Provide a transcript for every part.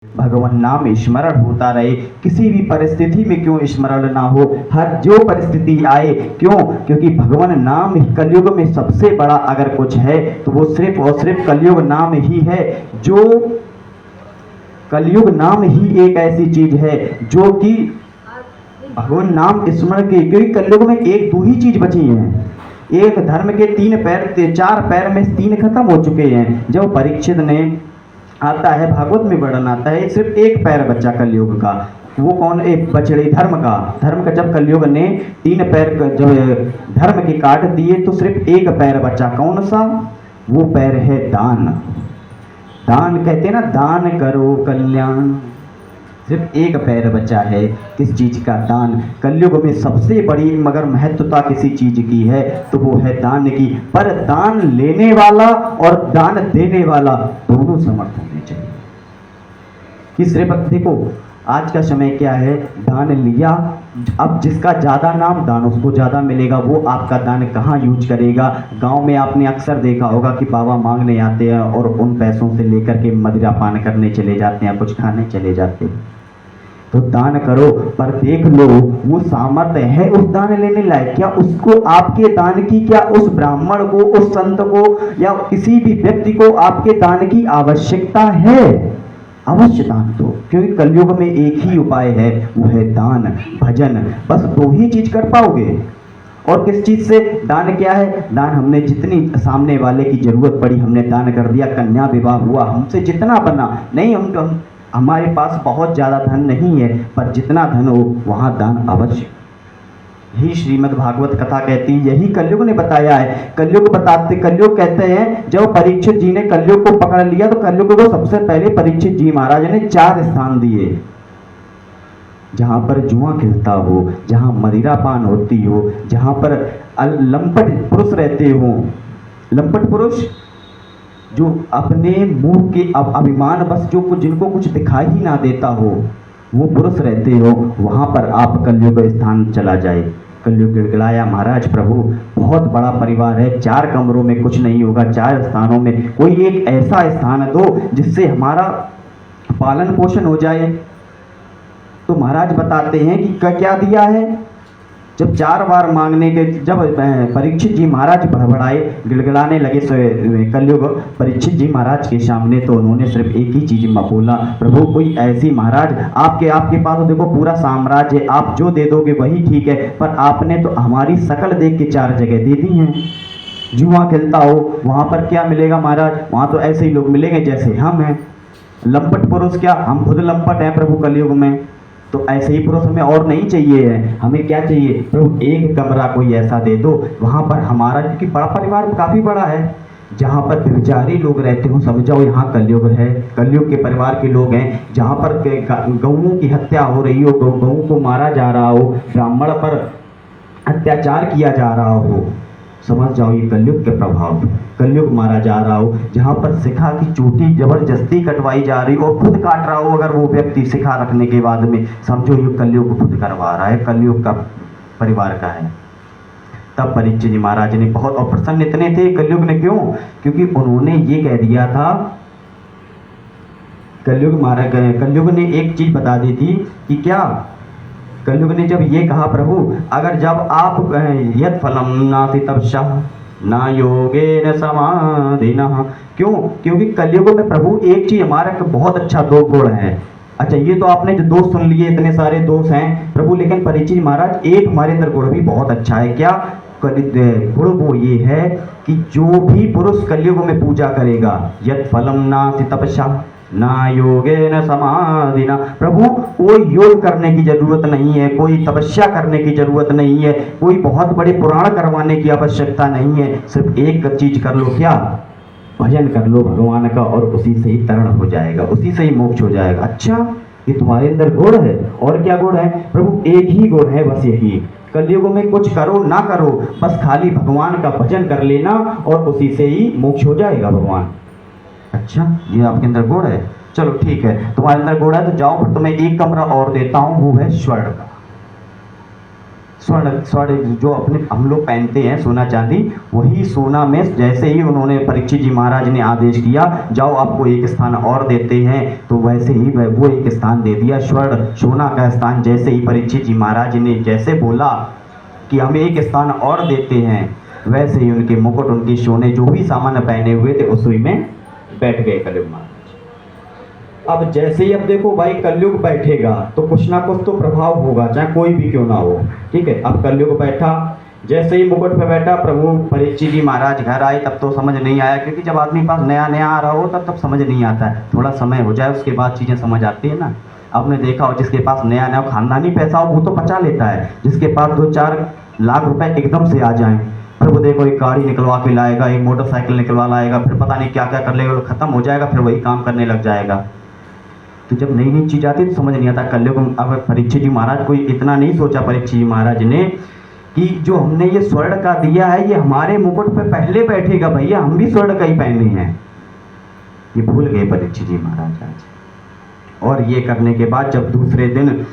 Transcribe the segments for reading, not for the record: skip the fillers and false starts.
भगवान नाम स्मरण होता रहे, किसी भी परिस्थिति में क्यों स्मरण ना हो, हर जो परिस्थिति आए क्यों, क्योंकि भगवान नाम ही कलयुग में सबसे बड़ा अगर कुछ है तो वो सिर्फ और सिर्फ कलयुग नाम ही है। जो कलयुग नाम ही एक ऐसी चीज है जो कि भगवान नाम स्मरण के, क्योंकि कलयुग में एक दो ही चीज बची हैं। एक धर्म के 3 पैर थे, 4 पैर में 3 खत्म हो चुके हैं। जब परीक्षित ने आता है, भागवत में वर्णन आता है, सिर्फ एक पैर बचा कलयुग का। वो कौन? एक बछड़ी धर्म का। धर्म का जब कलयुग ने 3 पैर जब धर्म के काट दिए तो सिर्फ एक पैर बचा। कौन सा? वो पैर है दान। दान कहते हैं ना, दान करो कल्याण। सिर्फ एक पैर बचा है। किस चीज का? दान। कलयुग में सबसे बड़ी मगर महत्वता किसी चीज की है तो वो है दान की। पर दान लेने वाला और दान देने वाला दोनों समर्थ होने चाहिए। कि सिर्फ देखो आज का समय क्या है, दान लिया, अब जिसका ज्यादा नाम, दान उसको ज्यादा मिलेगा। वो आपका दान कहाँ यूज करेगा? गांव में आपने अक्सर देखा होगा कि बाबा मांगने आते हैं और उन पैसों से लेकर के मदिरा पान करने चले जाते हैं, कुछ खाने चले जाते हैं। तो दान करो, पर देख लो वो सामर्थ्य है उस दान लेने लायक क्या? उसको आपके दान की, क्या उस ब्राह्मण को, उस संत को या किसी भी व्यक्ति को आपके दान की आवश्यकता है? अवश्य दान दो, क्योंकि कलयुग में एक ही उपाय है, वो है दान भजन। बस 2 ही चीज कर पाओगे। और किस चीज से? दान क्या है? दान हमने जितनी सामने वाले की जरूरत पड़ी हमने दान कर दिया। कन्या विवाह हुआ, हमसे जितना बना, नहीं हम हमारे पास बहुत ज्यादा धन नहीं है, पर जितना धन हो वहां दान अवश्य। यही श्रीमद् भागवत कथा कहती है, यही कलयुग ने बताया है। कलयुग कहते हैं जब परीक्षित जी ने कलयुग को पकड़ लिया तो कलयुग को सबसे पहले परीक्षित जी महाराज ने 4 स्थान दिए। जहां पर जुआ खिलता हो, जहां मदिरा पान होती हो, जहां पर लंपट पुरुष रहते हो। लंपट पुरुष जो अपने मुंह के अभिमान बस जो कुछ, जिनको कुछ दिखाई ही ना देता हो, वो पुरुष रहते हो, वहां पर आप कलयुग स्थान चला जाए। कलयुग गिड़गिड़ाया, महाराज प्रभु बहुत बड़ा परिवार है, 4 कमरों में कुछ नहीं होगा, 4 स्थानों में कोई एक ऐसा स्थान दो जिससे हमारा पालन पोषण हो जाए। तो महाराज बताते हैं कि क्या दिया है। जब 4 बार मांगने के, जब परीक्षित जी महाराज भड़बड़ाए, गिड़गिड़ाने लगे कलयुग परीक्षित जी महाराज के सामने, तो उन्होंने सिर्फ एक ही चीज बोला, प्रभु कोई ऐसी, महाराज आपके पास देखो पूरा साम्राज्य है, आप जो दे दोगे वही ठीक है, पर आपने तो हमारी शकल देख के 4 जगह दे दी हैं। जुआ खेलता हो वहां पर क्या मिलेगा महाराज? वहां तो ऐसे ही लोग मिलेंगे जैसे हम हैं। लंपट पुरुष क्या? हम खुद लंपट हैं प्रभु कलयुग में। तो ऐसे ही पुरुष हमें और नहीं चाहिए है। हमें क्या चाहिए? प्रभु एक कमरा कोई ऐसा दे दो वहां पर हमारा, क्योंकि बड़ा परिवार काफी बड़ा है, जहां पर व्यभिचारी लोग रहते हो, समझ जाओ यहाँ कलयुग है। कलयुग के परिवार के लोग हैं, जहां पर गौओं की हत्या हो रही हो, गऊ को मारा जा रहा हो, ब्राह्मण पर अत्याचार किया जा रहा हो, समझ जाओ ये कलयुग के प्रभाव। कलयुग मारा जा रहा हो, जहां पर शिखा की चोटी जबरदस्ती कटवाई जा रही और खुद काट रहा हो अगर वो व्यक्ति शिखा रखने के बाद में, समझो ये कलयुग खुद करवा रहा है, कलयुग का परिवार का है। तब परीक्षित जी महाराज ने बहुत, और प्रसन्न इतने थे कलयुग ने, क्यों? क्योंकि उन्होंने ये कह दिया था, कलयुग ने एक चीज बता दी थी कि क्या? कलयुग ने जब ये कहा, प्रभु अगर जब आप यद फलम नास्ति तपस्या ना योगेन समाधिनः, क्यों? क्योंकि कलयुग में प्रभु एक चीज हमारा बहुत अच्छा 2 गुण है। अच्छा ये तो आपने जो दोष सुन लिए, इतने सारे दोष हैं प्रभु, लेकिन परीक्षित महाराज एक हमारे अंदर गुण भी बहुत अच्छा है। क्या गुण? वो ये है कि जो भी पुरुष कलयुग में पूजा करेगा, यद फलम नास्ति तपस्या ना योगेन समाधिना, प्रभु कोई योग करने की जरूरत नहीं है, कोई तपस्या करने की जरूरत नहीं है, कोई बहुत बड़े पुराण करवाने की आवश्यकता नहीं है। सिर्फ एक चीज कर लो, क्या? भजन कर लो भगवान का, और उसी से ही तरण हो जाएगा, उसी से ही मोक्ष हो जाएगा। अच्छा ये तुम्हारे अंदर गुण है। और क्या गुण है? प्रभु एक ही गुण है, बस यही, कलयुग में कुछ करो ना करो, बस खाली भगवान का भजन कर लेना और उसी से ही मोक्ष हो जाएगा भगवान। अच्छा ये आपके अंदर गुण है, चलो ठीक है, तुम्हारे अंदर गुण है तो जाओ, फिर तुम्हें एक कमरा और देता हूं, वो है स्वर्ण का। स्वर्ण स्वर्ण जो अपने हम लोग पहनते हैं सोना चांदी, वही सोना में जैसे ही उन्होंने परीक्षित जी महाराज ने आदेश किया जाओ आपको एक स्थान और देते हैं, तो वैसे ही वो एक स्थान दे दिया स्वर्ण सोना का स्थान। जैसे ही परीक्षित जी महाराज ने जैसे बोला कि हमें एक स्थान और देते हैं, वैसे ही उनके मुकुट उनके सोने जो भी सामान पहने हुए थे उस में बैठ गए कलयुग महाराज। अब जैसे ही अब देखो भाई कलयुग बैठेगा तो कुछ ना कुछ तो प्रभाव होगा, चाहे कोई भी क्यों ना हो, ठीक है। अब कलयुग बैठा, जैसे ही मुकुट पे बैठा प्रभु परीक्षित जी महाराज घर आए, तब तो समझ नहीं आया, क्योंकि जब आदमी पास नया नया आ रहा हो तब समझ नहीं आता है, थोड़ा समय हो जाए उसके बाद चीज़ें समझ आती है ना। आपने देखा हो जिसके पास नया नया खानदानी पैसा हो वो तो पचा लेता है, जिसके पास 2-4 लाख रुपए एकदम से आ जाएं, फिर वो देखो एक गाड़ी निकलवा के लाएगा, एक मोटरसाइकिल निकलवा लाएगा, फिर पता नहीं क्या क्या कर लेगा, वो खत्म हो जाएगा, फिर वही काम करने लग जाएगा। तो जब नई नई चीज़ आती है तो समझ नहीं आता। कलयुग अब परीक्षित जी महाराज कोई इतना नहीं सोचा परीक्षित जी महाराज ने कि जो हमने ये स्वर्ण का दिया है ये हमारे मुकुट पे पहले बैठेगा, भैया हम भी स्वर्ण का ही पहने हैं, ये भूल गए परीक्षित जी महाराज आज। और ये करने के बाद जब दूसरे दिन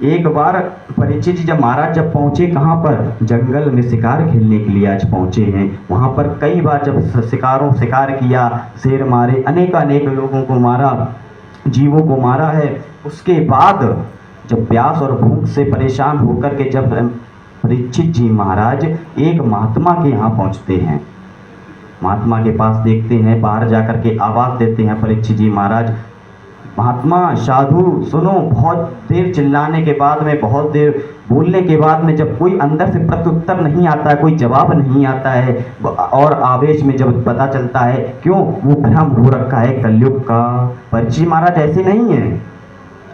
एक बार परीक्षित जी जब महाराज जब पहुंचे कहाँ पर, जंगल में शिकार खेलने के लिए आज पहुंचे हैं, वहां पर कई बार जब शिकार किया, शेर मारे, अनेक लोगों को मारा, जीवों को मारा है। उसके बाद जब प्यास और भूख से परेशान होकर के जब परीक्षित जी महाराज एक महात्मा के यहाँ पहुँचते हैं, महात्मा के पास देखते हैं, बाहर जाकर के आवाज़ देते हैं परीक्षित जी महाराज, महात्मा साधु सुनो। बहुत देर चिल्लाने के बाद में, बहुत देर बोलने के बाद में जब कोई अंदर से प्रत्युत्तर नहीं आता है, कोई जवाब नहीं आता है, और आवेश में जब पता चलता है क्यों वो भ्रम हो रखा है कलयुग का। परीक्षित जी महाराज ऐसे नहीं है,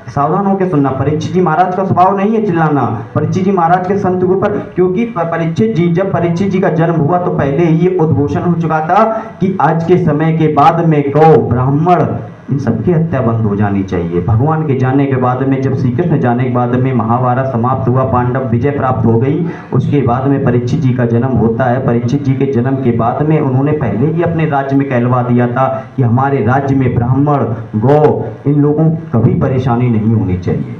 सावधान होकर सुनना। परीक्षित जी महाराज का स्वभाव नहीं है चिल्लाना, परीक्षित जी महाराज के संत के ऊपर, क्योंकि परीक्षित जी जब परीक्षित जी का जन्म हुआ तो पहले ही ये उद्घोषण हो चुका था कि आज के समय के बाद में गौ ब्राह्मण इन सबकी हत्या बंद हो जानी चाहिए। भगवान के जाने के बाद में, जब श्री कृष्ण जाने के बाद में महाभारत समाप्त हुआ, पांडव विजय प्राप्त हो गई, उसके बाद में परीक्षित जी का जन्म होता है। परीक्षित जी के जन्म के बाद में उन्होंने पहले ही अपने राज्य में कहलवा दिया था कि हमारे राज्य में ब्राह्मण गौ इन लोगों को कभी परेशानी नहीं होनी चाहिए।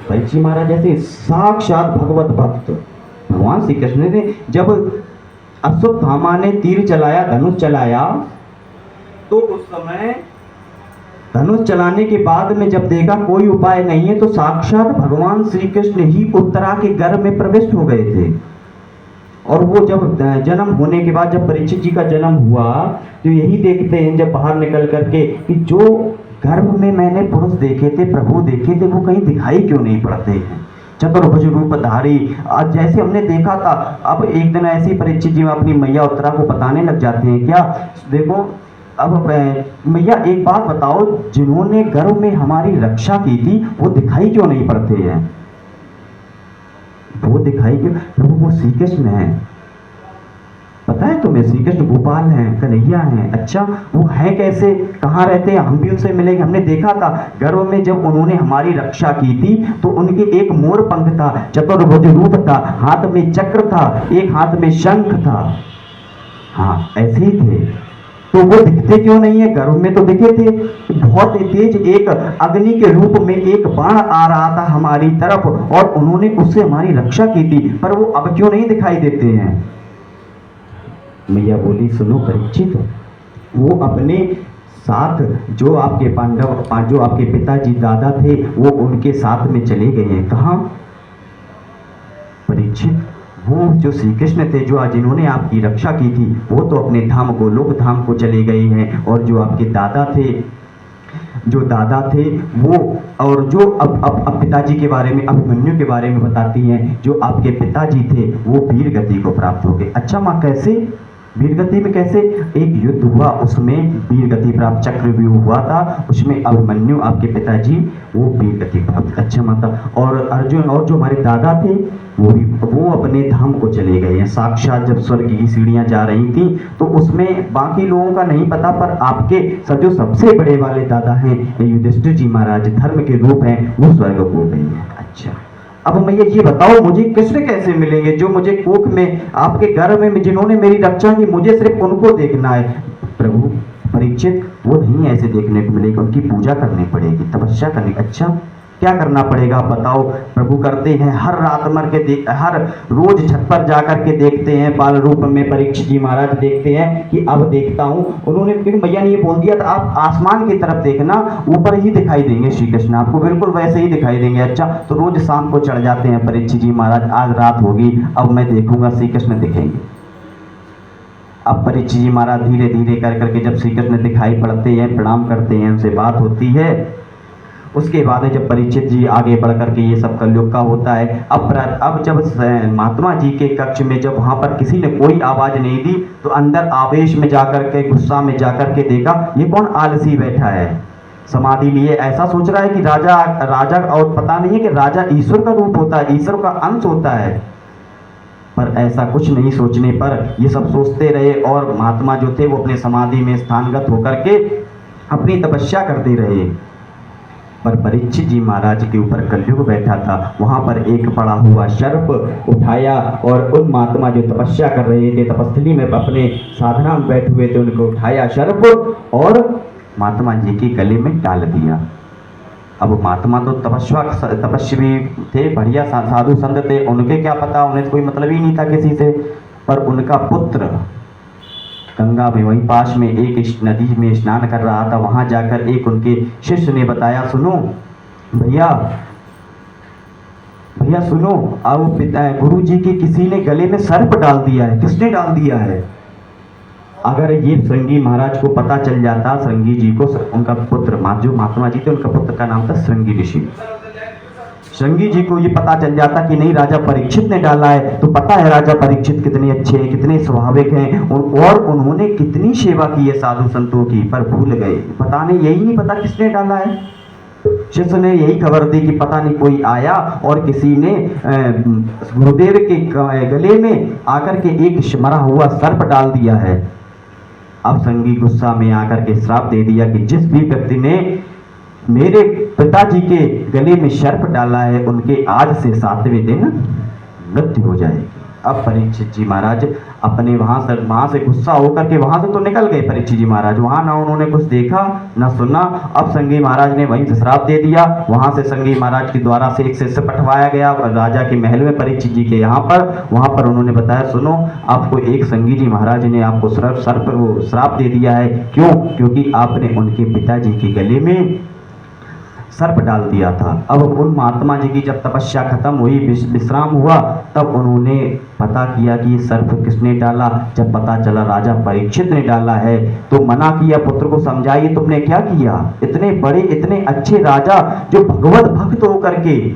परीक्षित महाराज जैसे साक्षात भगवत भक्त भगवान श्री कृष्ण ने जब अश्वत्थामा ने तीर चलाया, धनुष चलाया, तो उस समय धनुष चलाने के बाद में जब देखा कोई उपाय नहीं है, तो साक्षात भगवान श्री कृष्ण ही उत्तरा के गर्भ में प्रविष्ट हो गए थे। और वो जब जन्म होने के बाद जब परीक्षित जी का जन्म हुआ तो यही देखते हैं जब बाहर निकल करके कि जो गर्भ में मैंने पुरुष देखे थे, प्रभु देखे थे, वो कहीं दिखाई क्यों नहीं पड़ते हैं, चतुर्भुज रूपधारी। आज जैसे हमने देखा था, अब एक दिन ऐसी परीक्षित जी अपनी मैया उत्तरा को बताने लग जाते हैं, क्या देखो अब मैया एक बात बताओ, जिन्होंने गर्भ में हमारी रक्षा की थी वो दिखाई क्यों नहीं पड़ते हैं, वो दिखाई क्यों, प्रभु वो श्री कृष्ण है, पता है तुम्हें, श्री कृष्ण गोपाल हैं, कन्हैया हैं। अच्छा वो है कैसे, कहाँ रहते हैं, हम भी उनसे मिलेंगे। हमने देखा था गर्भ में जब उन्होंने हमारी रक्षा की थी तो उनके एक मोर पंख था, चतुर्भुज रूप था, हाथ में चक्र था, एक हाथ में शंख था, हाँ ऐसे ही थे। तो वो दिखते क्यों नहीं है, गर्भ में तो दिखे थे। बहुत तेज एक अग्नि के रूप में एक बाण आ रहा था हमारी तरफ और उन्होंने उससे हमारी रक्षा की थी, पर वो अब क्यों नहीं दिखाई देते हैं। मैया बोली सुनो परीक्षित, वो अपने साथ जो आपके पांडव, जो आपके पिताजी दादा थे, वो उनके साथ में चले गए हैं। कहाँ परीक्षित, वो जो श्री कृष्ण थे, जो आज जिन्होंने आपकी रक्षा की थी, वो तो अपने धाम को, लोक धाम को चले गए हैं। और जो आपके दादा थे, जो दादा थे वो, और जो अब पिताजी के बारे में, अभिमन्यु के बारे में बताती हैं, जो आपके पिताजी थे वो वीर गति को प्राप्त हो गए। अच्छा माँ कैसे, वीर गति में कैसे, एक युद्ध हुआ उसमें वीर गति प्राप्त, चक्रव्यूह हुआ था उसमें अभिमन्यु आपके पिताजी वो वीर गति प्राप्त। अच्छा माता, और अर्जुन और जो हमारे दादा थे वो अपने धाम को चले गए हैं। साक्षात जब स्वर्ग की सीढ़ियां जा रही थी तो उसमें बाकी लोगों का नहीं पता, पर आपके जो सबसे बड़े वाले दादा हैं युधिष्ठिर जी महाराज, धर्म के रूप हैं, वो स्वर्ग को गए हैं। अच्छा अब मैया ये बताओ मुझे कृष्ण कैसे मिलेंगे, जो मुझे कोख में आपके गर्भ में जिन्होंने मेरी रक्षा की, मुझे सिर्फ उनको देखना है। प्रभु परीक्षित वो नहीं ऐसे देखने को मिलेगा, उनकी पूजा करनी पड़ेगी, तपस्या करनी। अच्छा क्या करना पड़ेगा आप बताओ। प्रभु करते हैं, हर रात हर रोज छत पर जाकर के देखते हैं, बाल रूप में परीक्षित जी महाराज देखते हैं कि अब देखता हूँ। उन्होंने क्योंकि भैया ने ये बोल दिया था आप आसमान की तरफ देखना, ऊपर ही दिखाई देंगे श्री कृष्ण, आपको बिल्कुल वैसे ही दिखाई देंगे। अच्छा, तो रोज शाम को चढ़ जाते हैं परीक्षित जी महाराज, आज रात होगी अब मैं देखूंगा श्री कृष्ण दिखेंगे। अब परीक्षित जी महाराज धीरे धीरे कर करके जब श्री कृष्ण दिखाई पड़ते हैं, प्रणाम करते हैं, उनसे बात होती है। उसके बाद जब परीक्षित जी आगे बढ़ करके ये सब कलयुग का होता है। अब जब महात्मा जी के कक्ष में जब वहां पर किसी ने कोई आवाज नहीं दी तो अंदर आवेश में जाकर के, गुस्सा में जाकर के देखा ये कौन आलसी बैठा है, समाधि लिए, ऐसा सोच रहा है कि राजा और पता नहीं है कि राजा ईश्वर का रूप होता है, ईश्वर का अंश होता है। पर ऐसा कुछ नहीं सोचने पर ये सब सोचते रहे और महात्मा जो थे वो अपने समाधि में स्थानगत होकर के अपनी तपस्या करते रहे। पर परीक्षित जी महाराज के ऊपर कलयुग बैठा था, वहां पर एक पड़ा हुआ सर्प उठाया और उन महात्मा जो तपस्या कर रहे थे, तपस्थली में अपने साधना में बैठे हुए थे, उनको उठाया सर्प और महात्मा जी के गले में डाल दिया। अब महात्मा तो तपस्वी थे, बढ़िया साधु संत थे, उनके क्या पता, उन्हें कोई मतलब ही नहीं था किसी से। पर उनका पुत्र गंगा में वहीं पास में एक नदी में स्नान कर रहा था, वहां जाकर एक उनके शिष्य ने बताया, सुनो भैया भैया सुनो, अब गुरु जी के किसी ने गले में सर्प डाल दिया है। किसने डाल दिया है? अगर ये श्रृंगी महाराज को पता चल जाता, श्रृंगी जी को, उनका पुत्र जो महात्मा जी थे उनका पुत्र का नाम था श्रृंगी ऋषि, श्रृंगी जी को ये पता चल जाता कि नहीं राजा परीक्षित ने डाला है, तो पता है राजा परीक्षित कितने अच्छे हैं, कितने स्वाभाविक हैं और उन्होंने कितनी सेवा की है साधु संतों की, पर भूल गए, पता नहीं, यही नहीं पता किसने डाला है। शिष्य ने यही खबर दी कि पता नहीं कोई आया और किसी ने गुरुदेव के गले में आकर के एक मरा हुआ सर्प डाल दिया है। अब श्रृंगी गुस्सा में आकर के श्राप दे दिया कि जिस भी व्यक्ति ने मेरे पिताजी के गले में सर्प डाला है उनके आज से 7वें दिन मृत्यु हो जाएगी। अब परीक्षित जी महाराज अपने वहां से गुस्सा होकर के वहां से तो निकल गए परीक्षित जी महाराज, वहां ना उन्होंने कुछ देखा ना सुना। अब श्रृंगी महाराज ने वहीं से श्राप दे दिया, वहां से श्रृंगी महाराज के द्वारा से एक शिष्य पठवाया गया राजा के महल में परीक्षित जी के यहाँ पर। वहां पर उन्होंने बताया, सुनो आपको एक श्रृंगी जी महाराज ने आपको श्राप दे दिया है। क्यों? क्योंकि आपने उनके पिताजी के गले में सर्प डाल दिया था। अब उन महात्मा जी की जब तपस्या खत्म हुई, विश्राम हुआ, तब उन्होंने पता किया कि सर्प किसने डाला। जब पता चला राजा परीक्षित ने डाला है तो मना किया, पुत्र को समझाइए तुमने क्या किया, इतने बड़े इतने अच्छे राजा जो भगवत भक्त होकर के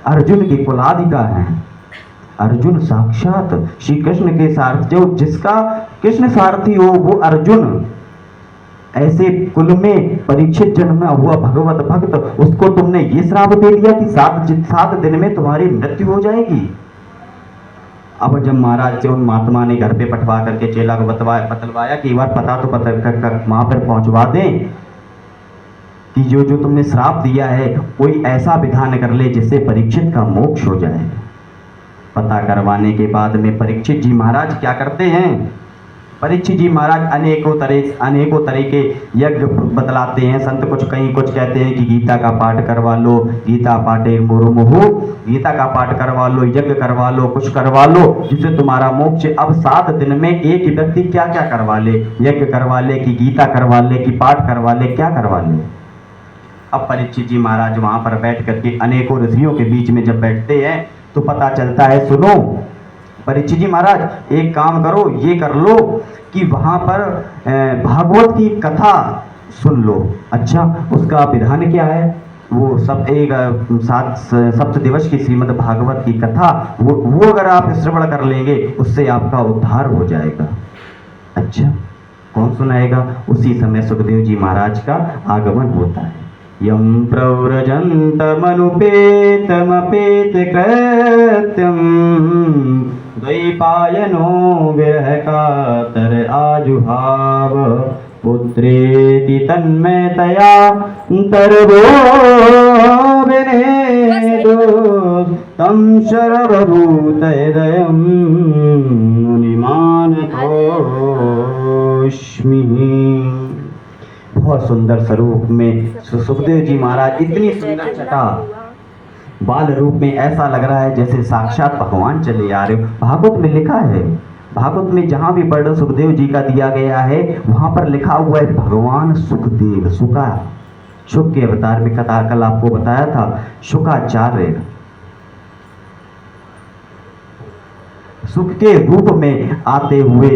अर्जुन की कुलाधिका हैं, अर्जुन साक्षात श्री कृष्ण के सारथी, जो जिसका कृष्ण सारथी हो वो अर्जुन, ऐसे कुल में परीक्षित जन्मा हुआ भगवत भक्त, उसको तुमने ये श्राप दे दिया कि 7 दिन में तुम्हारी मृत्यु हो जाएगी। अब जब महाराज से उन महात्मा ने घर पे पठवा करके चेला को बतलवाया कि एक बार पता तो वहां पर पहुंचवा दें कि जो तुमने श्राप दिया है कोई ऐसा विधान कर ले जिससे परीक्षित का मोक्ष हो जाए। पता करवाने के बाद में परीक्षित जी महाराज क्या करते हैं, परीक्षित जी महाराज अनेकों तरह के यज्ञ बतलाते हैं। संत कहीं कुछ कहते हैं कि गीता का पाठ करवा लो, गीता पाठे मुहुर्मुहु, गीता का पाठ करवा लो, यज्ञ करवा लो, कुछ करवा लो जिससे तुम्हारा मोक्ष। अब 7 दिन में एक व्यक्ति क्या क्या करवा ले, यज्ञ करवा ले कि गीता करवा ले कि पाठ करवा ले, क्या करवा ले। अब परीक्षित जी महाराज वहां पर बैठ करके अनेकों ऋषियों के बीच में जब बैठते हैं तो पता चलता है, सुनो परीक्षित जी महाराज एक काम करो, ये कर लो कि वहां पर भागवत की कथा सुन लो। अच्छा, उसका विधान क्या है? वो सब एक 7 दिवस की श्रीमद् भागवत की कथा, वो अगर आप श्रवण कर लेंगे उससे आपका उद्धार हो जाएगा। अच्छा, कौन सुनाएगा? उसी समय सुखदेव जी महाराज का आगमन होता है। यं प्रव्रजन्तमनुपेतमपेत कृत्यं द्वैपायनो विरहकातर आजुहाव पुत्रेति तन्मयतया तर्वो विनेदो तं शरवभूतहृदयं मुनिमानतोऽस्मि। बहुत सुंदर स्वरूप में सुखदेव जी महाराज इतनी सुंदर छटा बाल रूप में, ऐसा लग रहा है जैसे साक्षात भगवान चले आ रहे हो। भागवत में लिखा है, भागवत में जहां भी पढ़ो सुखदेव जी का दिया गया है, वहां पर लिखा हुआ है भगवान सुखदेव। शुक के अवतार में कथा कल आपको बताया था, शुकाचार्य सुख के रूप में आते हुए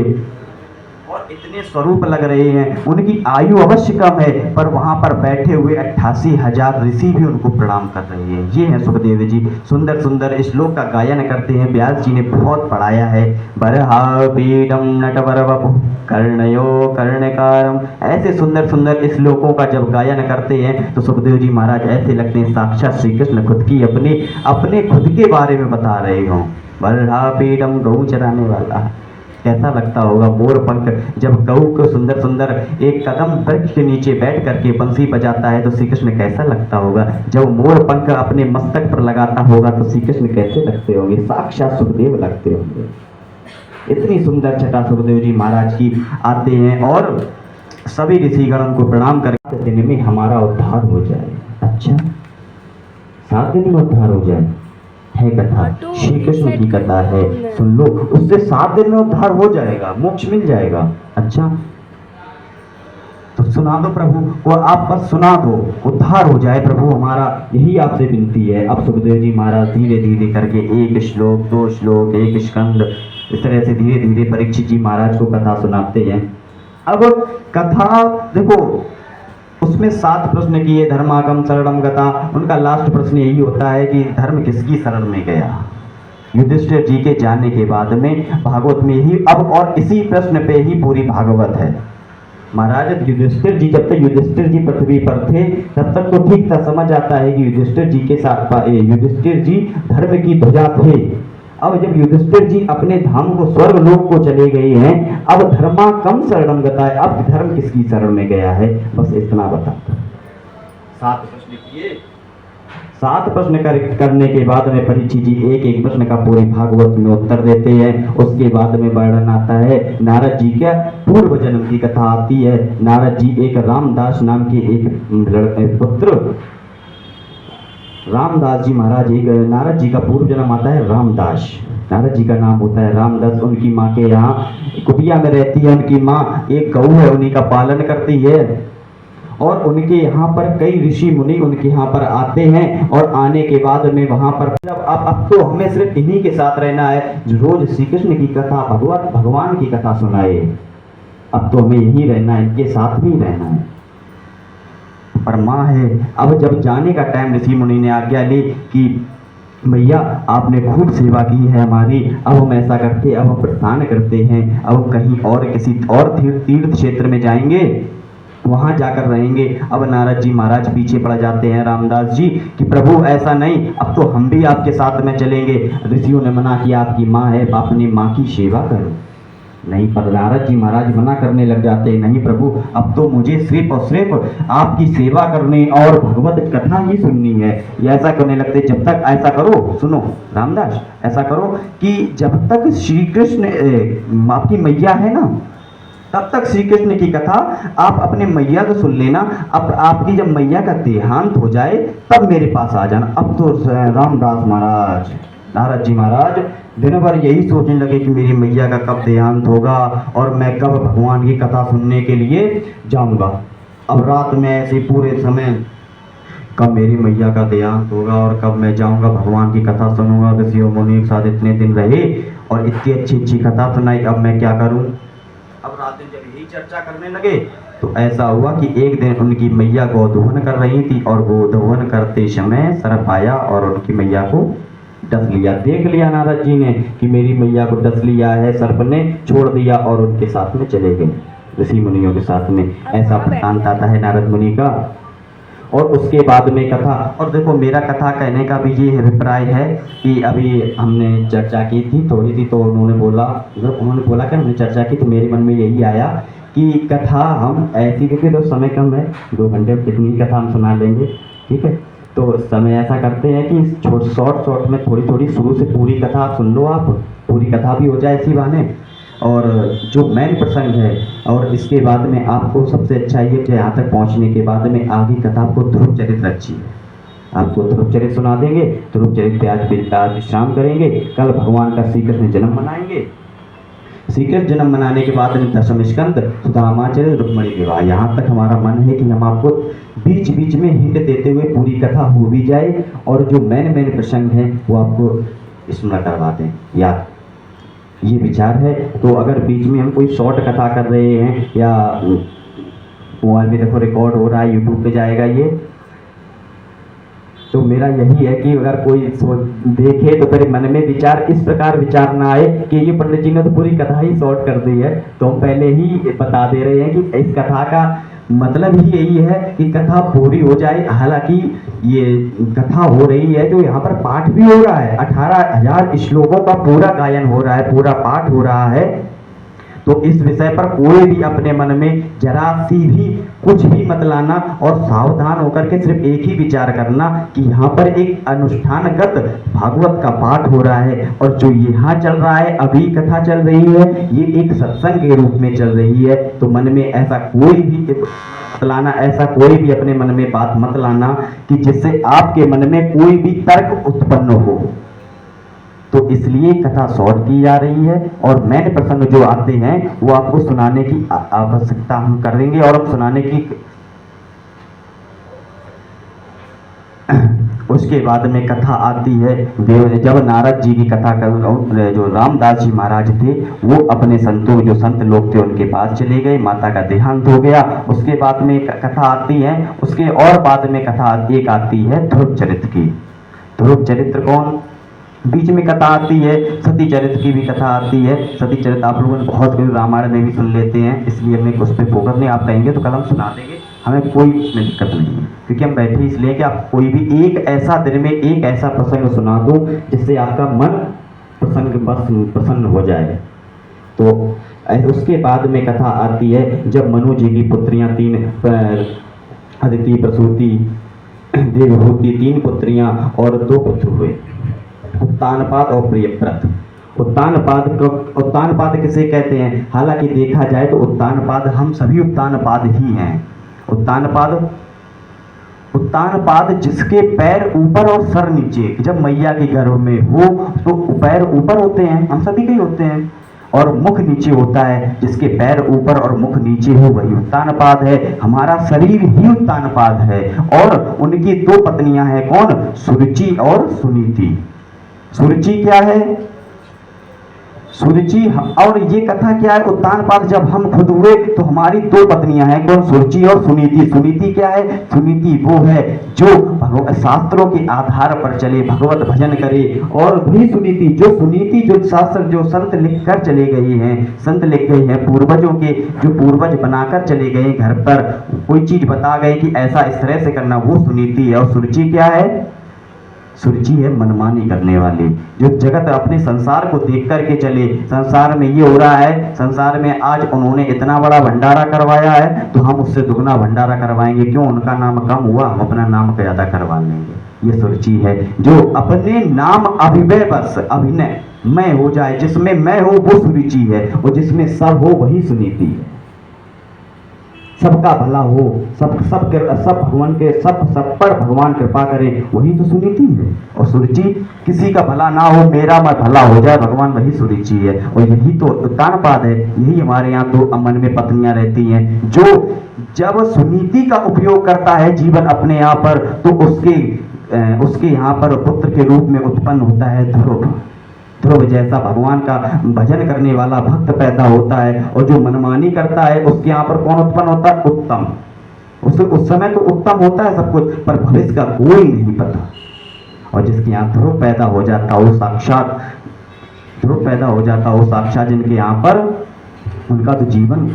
और इतने स्वरूप लग रहे हैं। उनकी आयु अवश्य कम है, पर वहां पर बैठे हुए 88,000 ऋषि भी उनको प्रणाम कर रहे हैं। ये है सुखदेव जी, सुंदर सुंदर श्लोक का गायन करते हैं। व्यास जी ने बहुत पढ़ाया है। बरहा पीडम नटवर वपुः कर्णयो कर्णकारम, ऐसे सुंदर सुंदर श्लोकों का जब गायन करते हैं तो सुखदेव जी महाराज ऐसे लगते हैं साक्षात श्री कृष्ण खुद की अपने खुद के बारे में बता रहे हों। बरहा पीडम, गऊ चराने वाला, कैसा लगता होगा मोर पंख जब गऊ को सुंदर सुंदर एक कदम वृक्ष के नीचे बैठ करके बंसी बजाता है तो श्री कृष्ण कैसा लगता होगा। जब मोर पंख अपने मस्तक पर लगाता होगा तो श्री कृष्ण कैसे लगते होंगे, साक्षात सुखदेव लगते होंगे। इतनी सुंदर छटा सुखदेव जी महाराज की आते हैं और सभी ऋषिगणों को प्रणाम करके दिन में हमारा उद्धार हो जाए। अच्छा, 7 दिन में उद्धार हो जाए है कथा, श्री कृष्ण की कथा है, सुन लो। उससे 7 दिन में उद्धार हो जाएगा, मोक्ष मिल जाएगा। अच्छा, तो सुना दो प्रभु को, आप बस सुना दो, उद्धार हो जाए प्रभु हमारा, यही आपसे विनती है। अब सुखदेव जी महाराज धीरे धीरे करके 1 श्लोक 2 श्लोक 1 स्कंद इस तरह से धीरे धीरे परीक्षित जी महाराज को कथा सुनाते हैं। अब कथा देखो, उसमें 7 प्रश्न किए, धर्मागम शरणम गता। उनका लास्ट प्रश्न यही होता है कि धर्म किसकी शरण में गया। युधिष्ठिर जी के जाने के बाद में भागवत में ही अब और इसी प्रश्न पे ही पूरी भागवत है। महाराज युधिष्ठिर जी, जब तक युधिष्ठिर जी पृथ्वी पर थे तब तक तो ठीक था, समझ आता है कि युधिष्ठिर जी के साथ युधिष्ठिर जी धर्म की ध्वजा थे। अब जब युधिष्ठिर जी अपने धाम को स्वर्ग लोक को चले गए हैं, अब धर्मा कम शरणम गता है, अब धर्म किसकी शरण में गया है, बस इतना बता। 7 प्रश्न किए, 7 प्रश्न करने के बाद में परीक्षित जी एक एक प्रश्न का पूरे भागवत में उत्तर देते हैं। उसके बाद में वर्णन आता है नारद जी का पूर्व जन्म की कथा आती है। नारद जी एक रामदास नाम के एक पुत्र, रामदास जी महाराज, एक नारद जी का पूर्व जन्म आता है रामदास, नारद जी का नाम होता है रामदास। उनकी माँ के यहाँ कुटिया में रहती है, उनकी माँ एक गऊ है, उन्हीं का पालन करती है। और उनके यहाँ पर कई ऋषि मुनि उनके यहाँ पर आते हैं और आने के बाद में वहाँ पर जब अब तो हमें सिर्फ इन्हीं के साथ रहना है, रोज श्री कृष्ण की कथा, भगवान की कथा सुनाए। अब तो हमें यहीं रहना है, इनके साथ भी रहना है। पर माँ है, अब जब जाने का टाइम ऋषि मुनि ने आज्ञा ली कि भैया आपने खूब सेवा की है हमारी, अब हम ऐसा करते, अब हम प्रस्थान करते हैं, अब कहीं और किसी और तीर्थ क्षेत्र में जाएंगे, वहां जाकर रहेंगे। अब नारद जी महाराज पीछे पड़ जाते हैं रामदास जी कि प्रभु ऐसा नहीं, अब तो हम भी आपके साथ में चलेंगे। ऋषियों ने मना किया, आपकी माँ है, अपनी माँ की सेवा करो। नहीं, पर नारद जी महाराज मना करने लग जाते हैं, नहीं प्रभु, अब तो मुझे सिर्फ और सिर्फ आपकी सेवा करनी और भगवत कथा ही सुननी है। ये ऐसा करने लगते, जब तक ऐसा करो, सुनो रामदास, ऐसा करो कि जब तक श्री कृष्ण आपकी मैया है ना, तब तक श्री कृष्ण की कथा आप अपने मैया को सुन लेना। अब आपकी जब मैया का देहांत हो जाए तब मेरे पास आ जाना। अब तो रामदास महाराज, नारद जी महाराज दिन भर यही सोचने लगे कि मेरी मैया का कब देहांत होगा और मैं कब भगवान की कथा सुनने के लिए जाऊंगा। अब रात में ऐसे पूरे समय कब मेरी मैया का देहांत होगा और कब मैं जाऊंगा भगवान की कथा सुनूंगा। ऋषियों मुनि के साथ इतने दिन रहे और इतनी अच्छी अच्छी कथा सुनाई, अब मैं क्या करूं। अब रात दिन जब यही चर्चा करने लगे तो ऐसा हुआ कि एक दिन उनकी मैया गोधोहन कर रही थी और गोधोहन करते समय सर्प आया और उनकी मैया को डस लिया। देख लिया नारद जी ने कि मेरी मैया को डस लिया है सर्प ने, छोड़ दिया और उनके साथ में चले गए ऋषि मुनियों के साथ में। ऐसा वृत्तांत आता है नारद मुनि का। और उसके बाद में कथा, और देखो मेरा कथा कहने का भी ये अभिप्राय है कि अभी हमने चर्चा की थी थोड़ी सी, तो उन्होंने बोला कि हमने चर्चा की तो मेरे मन में यही आया कि कथा हम ऐसी, क्योंकि तो समय कम है, 2 घंटे में कितनी कथा हम सुना लेंगे, ठीक है। तो समय ऐसा करते हैं कि शॉर्ट में थोड़ी थोड़ी शुरू से पूरी कथा सुन लो, आप पूरी कथा भी हो जाए इसी बहाने। और जो मेन प्रसंग है। और इसके बाद में आपको सबसे अच्छा ये कि यहाँ तक पहुँचने के बाद में आगे कथा आपको ध्रुव चरित्र अच्छी है, आपको ध्रुव चरित्र सुना देंगे। ध्रुव चरित्र पे आज विश्राम करेंगे। कल भगवान का श्री कृष्ण जन्म मनाएंगे। श्री कृष्ण जन्म मनाने के बाद में दशम स्कंद, सुदामाचर्य, रुक्मणी विवाह। यहाँ तक हमारा मन है कि हम आपको बीच बीच में हिंट देते हुए पूरी कथा हो भी जाए और जो मेन मेन प्रसंग है वो आपको स्मरण करवा दें, याद, ये विचार है। तो अगर बीच में हम कोई शॉर्ट कथा कर रहे हैं या मोबाइल में देखो रिकॉर्ड हो रहा है, यूट्यूब पे जाएगा ये, तो मेरा यही है कि अगर कोई देखे तो फिर मन में विचार इस प्रकार विचार ना आए कि ये पंडित जी ने तो पूरी कथा ही शॉर्ट कर दी है। तो हम पहले ही बता दे रहे हैं कि इस कथा का मतलब ही यही है कि कथा पूरी हो जाए। हालांकि ये कथा हो रही है जो यहाँ पर पाठ भी हो रहा है, 18,000 श्लोकों का पूरा गायन हो रहा है, पूरा पाठ हो रहा है। तो इस विषय पर कोई भी अपने मन में जरा सी भी कुछ भी मत लाना और सावधान होकर के सिर्फ एक ही विचार करना कि यहाँ पर एक अनुष्ठानगत भागवत का पाठ हो रहा है और जो यहाँ चल रहा है, अभी कथा चल रही है, ये एक सत्संग के रूप में चल रही है। तो मन में ऐसा कोई भी मत लाना, ऐसा कोई भी अपने मन में बात मत लाना कि जिससे आपके मन में कोई भी तर्क उत्पन्न हो। तो इसलिए कथा शॉर्ट की जा रही है और मेन प्रसंग जो आते हैं वो आपको सुनाने की आवश्यकता हम कर देंगे। और हम सुनाने की उसके बाद में कथा आती है जब नारद जी की कथा कर जो रामदास जी महाराज थे वो अपने संतों जो संत लोग थे उनके पास चले गए, माता का देहांत हो गया। उसके बाद में कथा आती है, उसके और बाद में कथा एक आती है ध्रुव चरित्र की। ध्रुव चरित्र कौन, बीच में कथा आती है सती चरित्र की भी कथा आती है। सती चरित्र आप लोगों ने बहुत रामायण में भी सुन लेते हैं, इसलिए हमें उस पर फोकस नहीं। आप कहेंगे तो कल हम सुना देंगे, हमें कोई इसमें दिक्कत नहीं है, क्योंकि हम बैठे इसलिए कि आप कोई भी एक ऐसा दिन में एक ऐसा प्रसंग सुना दो जिससे आपका मन प्रसन्न हो जाए। तो उसके बाद में कथा आती है जब मनु जी की पुत्रियां तीन, अदिति, प्रसूति, देवहूति, 3 पुत्रियां और 2 पुत्र हुए, उत्तानपाद और प्रियव्रत। उत्तानपाद किसे कहते हैं? हालांकि देखा जाए तो उत्तानपाद हम सभी उत्तानपाद ही हैं। उत्तानपाद जिसके पैर ऊपर और सर नीचे, जब मैया के गर्भ में हो तो पैर ऊपर होते हैं, हम सभी के होते हैं, और मुख नीचे होता है। जिसके पैर ऊपर और मुख नीचे हो वही उत्तानपाद है। हमारा शरीर ही उत्तानपाद है। और उनकी 2 पत्नियां हैं, कौन? सुरुचि और सुनीति। सुरुचि क्या है? सुरुचि। और ये कथा क्या है? उत्तानपाद जब हम खुद हुए तो हमारी 2 पत्नियां हैं, कौन? सुरुचि और सुनीति। सुनीति क्या है? सुनीति वो है जो शास्त्रों के आधार पर चले, भगवत भजन करे। और वही सुनीति जो शास्त्र जो संत लिख कर चले गए हैं, संत लिख गए हैं पूर्वजों के, जो पूर्वज बनाकर चले गए घर पर, कोई चीज बता गए कि ऐसा इस तरह से करना, वो सुनीति है। और सुरुचि क्या है? सुरुचि है मनमानी करने वाली, जो जगत अपने संसार को देख करके चले। संसार में ये हो रहा है, संसार में आज उन्होंने इतना बड़ा भंडारा करवाया है तो हम उससे दुगना भंडारा करवाएंगे। क्यों? उनका नाम कम हुआ, हम अपना नाम ज्यादा करवा लेंगे। ये सुरुचि है जो अपने नाम अभिनय बस अभिनय मैं हो जाए, जिसमें मैं हो वो सुरुचि है, और जिसमें सब हो वही सुनीति है। सबका भला हो, सब भगवान के सब पर भगवान कृपा करे, वही तो सुनीति है। और सुरुचि किसी का भला ना हो, मेरा मत भला हो जाए भगवान, वही सुरुचि है। और यही तो उत्तानपाद है। यही हमारे यहाँ 2 मन में पत्नियां रहती हैं। जो जब सुनीति का उपयोग करता है जीवन अपने यहाँ पर, तो उसके यहाँ पर पुत्र के रूप में उत्पन्न होता है ध्रुव। ध्रुव जैसा भगवान का भजन करने वाला भक्त पैदा होता है। और जो मनमानी करता है उसके यहाँ पर कौन उत्पन्न होता है? उत्तम। उस समय तो उत्तम होता है सब कुछ, पर भविष्य का कोई नहीं पता। और जिसके यहाँ ध्रुव पैदा हो जाता हो, साक्षात ध्रुव पैदा हो जाता हो, साक्षात जिनके यहाँ पर, उनका तो जीवन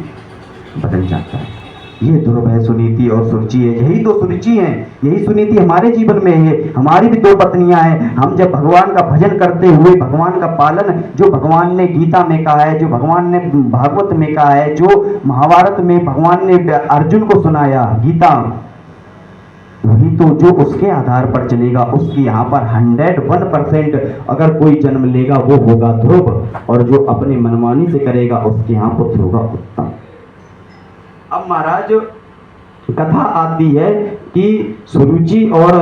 बदल जाता है। ये ध्रुव है, सुनीति और सुरुचि है। यही 2 सुरुचि हैं, यही सुनीति हमारे जीवन में है। हमारी भी 2 पत्नियां हैं। हम जब भगवान का भजन करते हुए, भगवान का पालन, जो भगवान ने गीता में कहा है, जो भगवान ने भागवत में कहा है, जो महाभारत में भगवान ने अर्जुन को सुनाया, गीता वही तो जो उसके आधार पर चलेगा, उसके यहाँ पर 101% अगर कोई जन्म लेगा वो होगा ध्रुव, और जो अपनी मनमानी से करेगा उसके यहाँ पुत्र होगा उत्तम। अब महाराज कथा आती है कि सुरुचि और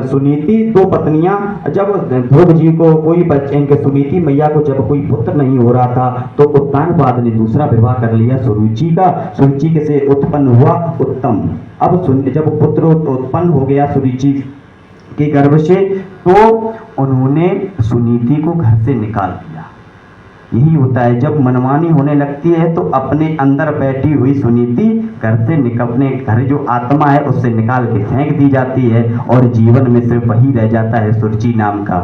सुनीति दो पत्नियां, जब ध्रुव जी को कोई बच्चे, इनके सुनीति मैया को जब कोई पुत्र नहीं हो रहा था तो उत्तानपाद ने दूसरा विवाह कर लिया सुरुचि का। सुरुचि के से उत्पन्न हुआ उत्तम। अब जब पुत्र उत्पन्न हो गया सुरुचि के गर्भ से, तो उन्होंने सुनीति को घर से निकाल दिया। यही होता है जब मनमानी होने लगती है तो अपने अंदर बैठी हुई सुनीति घर से अपने घर जो आत्मा है उससे निकाल के फेंक दी जाती है, और जीवन में सिर्फ वही रह जाता है सुरुचि नाम का।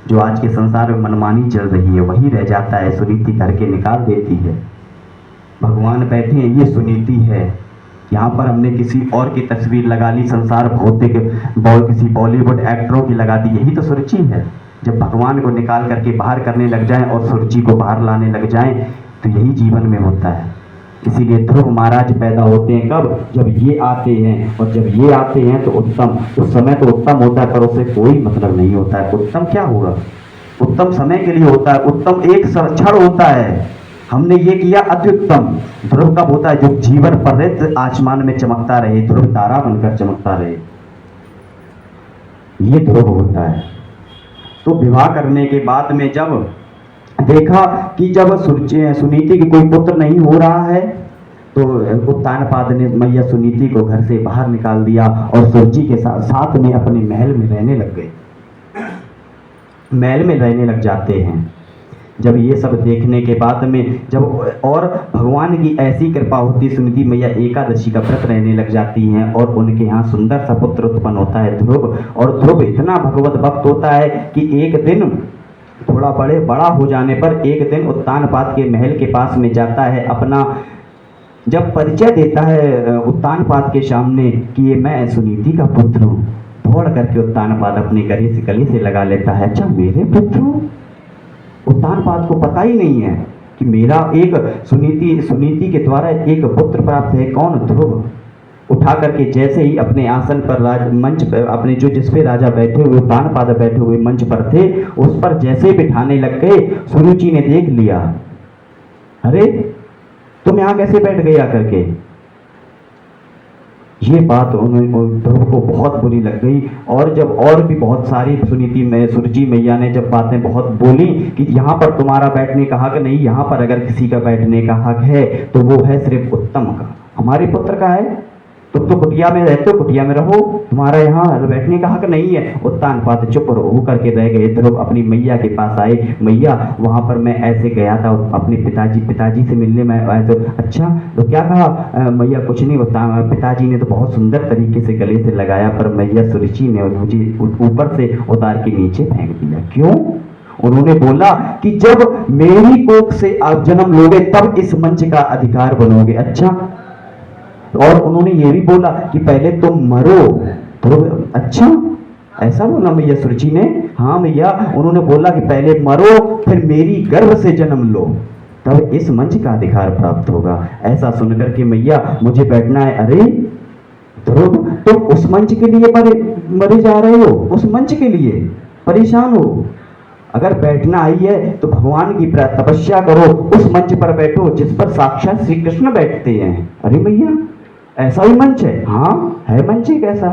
जो आज के संसार में मनमानी चल रही है वही रह जाता है, सुनीति करके निकाल देती है। भगवान बैठे हैं, ये सुनीति है। यहाँ पर हमने किसी और की तस्वीर लगा ली, संसार भौतिक किसी बॉलीवुड एक्टरों की लगा दी, यही तो सुरुचि है। जब भगवान को निकाल करके बाहर करने लग जाएं और सुरुचि को बाहर लाने लग जाएं तो यही जीवन में होता है। इसीलिए ध्रुव महाराज पैदा होते हैं कब? जब ये आते हैं, और जब ये आते हैं तो उत्तम, उस समय तो उत्तम होता है पर उससे कोई मतलब नहीं होता है। उत्तम क्या होगा? उत्तम समय के लिए होता है, उत्तम एक क्षण होता है। हमने ये किया अत्युत्तम। ध्रुव कब होता है? जो जीवन पर्यंत आसमान में चमकता रहे, ध्रुव तारा बनकर चमकता रहे, ये ध्रुव होता है। तो विवाह करने के बाद में जब देखा कि जब सुनीति की कोई पुत्र नहीं हो रहा है तो उत्तानपाद ने मैया सुनीति को घर से बाहर निकाल दिया और सुरुचि के साथ में अपने महल में रहने लग गए, महल में रहने लग जाते हैं। जब ये सब देखने के बाद में जब और भगवान की ऐसी कृपा होती, सुनीति मैया एकादशी का व्रत रहने लग जाती हैं और उनके यहाँ सुंदर सा पुत्र उत्पन्न होता है ध्रुव। और ध्रुव इतना भगवत भक्त होता है कि एक दिन थोड़ा बड़ा हो जाने पर एक दिन उत्तानपाद के महल के पास में जाता है, अपना जब परिचय देता है उत्तानपाद के सामने कि ये मैं सुनीति का पुत्र हूँ, दौड़ करके उत्तानपाद अपने गले से लगा लेता है, अच्छा मेरे पुत्र हो? उत्तानपाद को पता ही नहीं है कि मेरा एक सुनीति के द्वारा एक पुत्र प्राप्त है। कौन? ध्रुव। उठा करके जैसे ही अपने आसन पर मंच पर अपने जिस पे राजा बैठे हुए, उत्तानपाद बैठे हुए मंच पर थे, उस पर जैसे बिठाने लग गए, सुरुचि ने देख लिया, अरे तुम यहाँ कैसे बैठ गए आकर के? ये बात ध्रुव को बहुत बुरी लग गई। और जब और भी बहुत सारी सुरुचि मैया ने जब बातें बहुत बोली कि यहाँ पर तुम्हारा बैठने का हक नहीं, यहाँ पर अगर किसी का बैठने का हक है तो वो है सिर्फ उत्तम का, हमारे पुत्र का है। तुम तो कुटिया में रहते हो, कुटिया में रहो, तुम्हारा यहाँ बैठने का हक नहीं है। उत्तानपाद चुप हो करके रह गए। ध्रुव अपनी मैया के पास आए, मैया वहाँ पर मैं ऐसे गया था अपने पिताजी से मिलने में आए। तो अच्छा तो क्या कहा? मैया कुछ नहीं, पिताजी ने तो बहुत सुंदर तरीके से गले से लगाया, पर मैया सुरुचि ने मुझे ऊपर से उतार के नीचे फेंक दिया। क्यों? उन्होंने बोला कि जब मेरी कोख से आप जन्म लोगे तब इस मंच का अधिकार बनोगे। अच्छा, और उन्होंने ये भी बोला कि पहले तुम मरो। तो अच्छा, ऐसा बोला मैया सुरुचि ने? हाँ मैया, उन्होंने बोला कि पहले मरो फिर मेरी गर्भ से जन्म लो, तब इस मंच का अधिकार प्राप्त होगा। ऐसा सुनकर के मैया मुझे बैठना है। अरे ध्रुव, तुम उस मंच के लिए मरे जा रहे हो, उस मंच के लिए परेशान हो। अगर बैठना आई है तो भगवान की तपस्या करो, उस मंच पर बैठो जिस पर साक्षात श्री कृष्ण बैठते हैं। अरे मैया, ऐसा ही मंच है? हाँ है मंच एक ऐसा।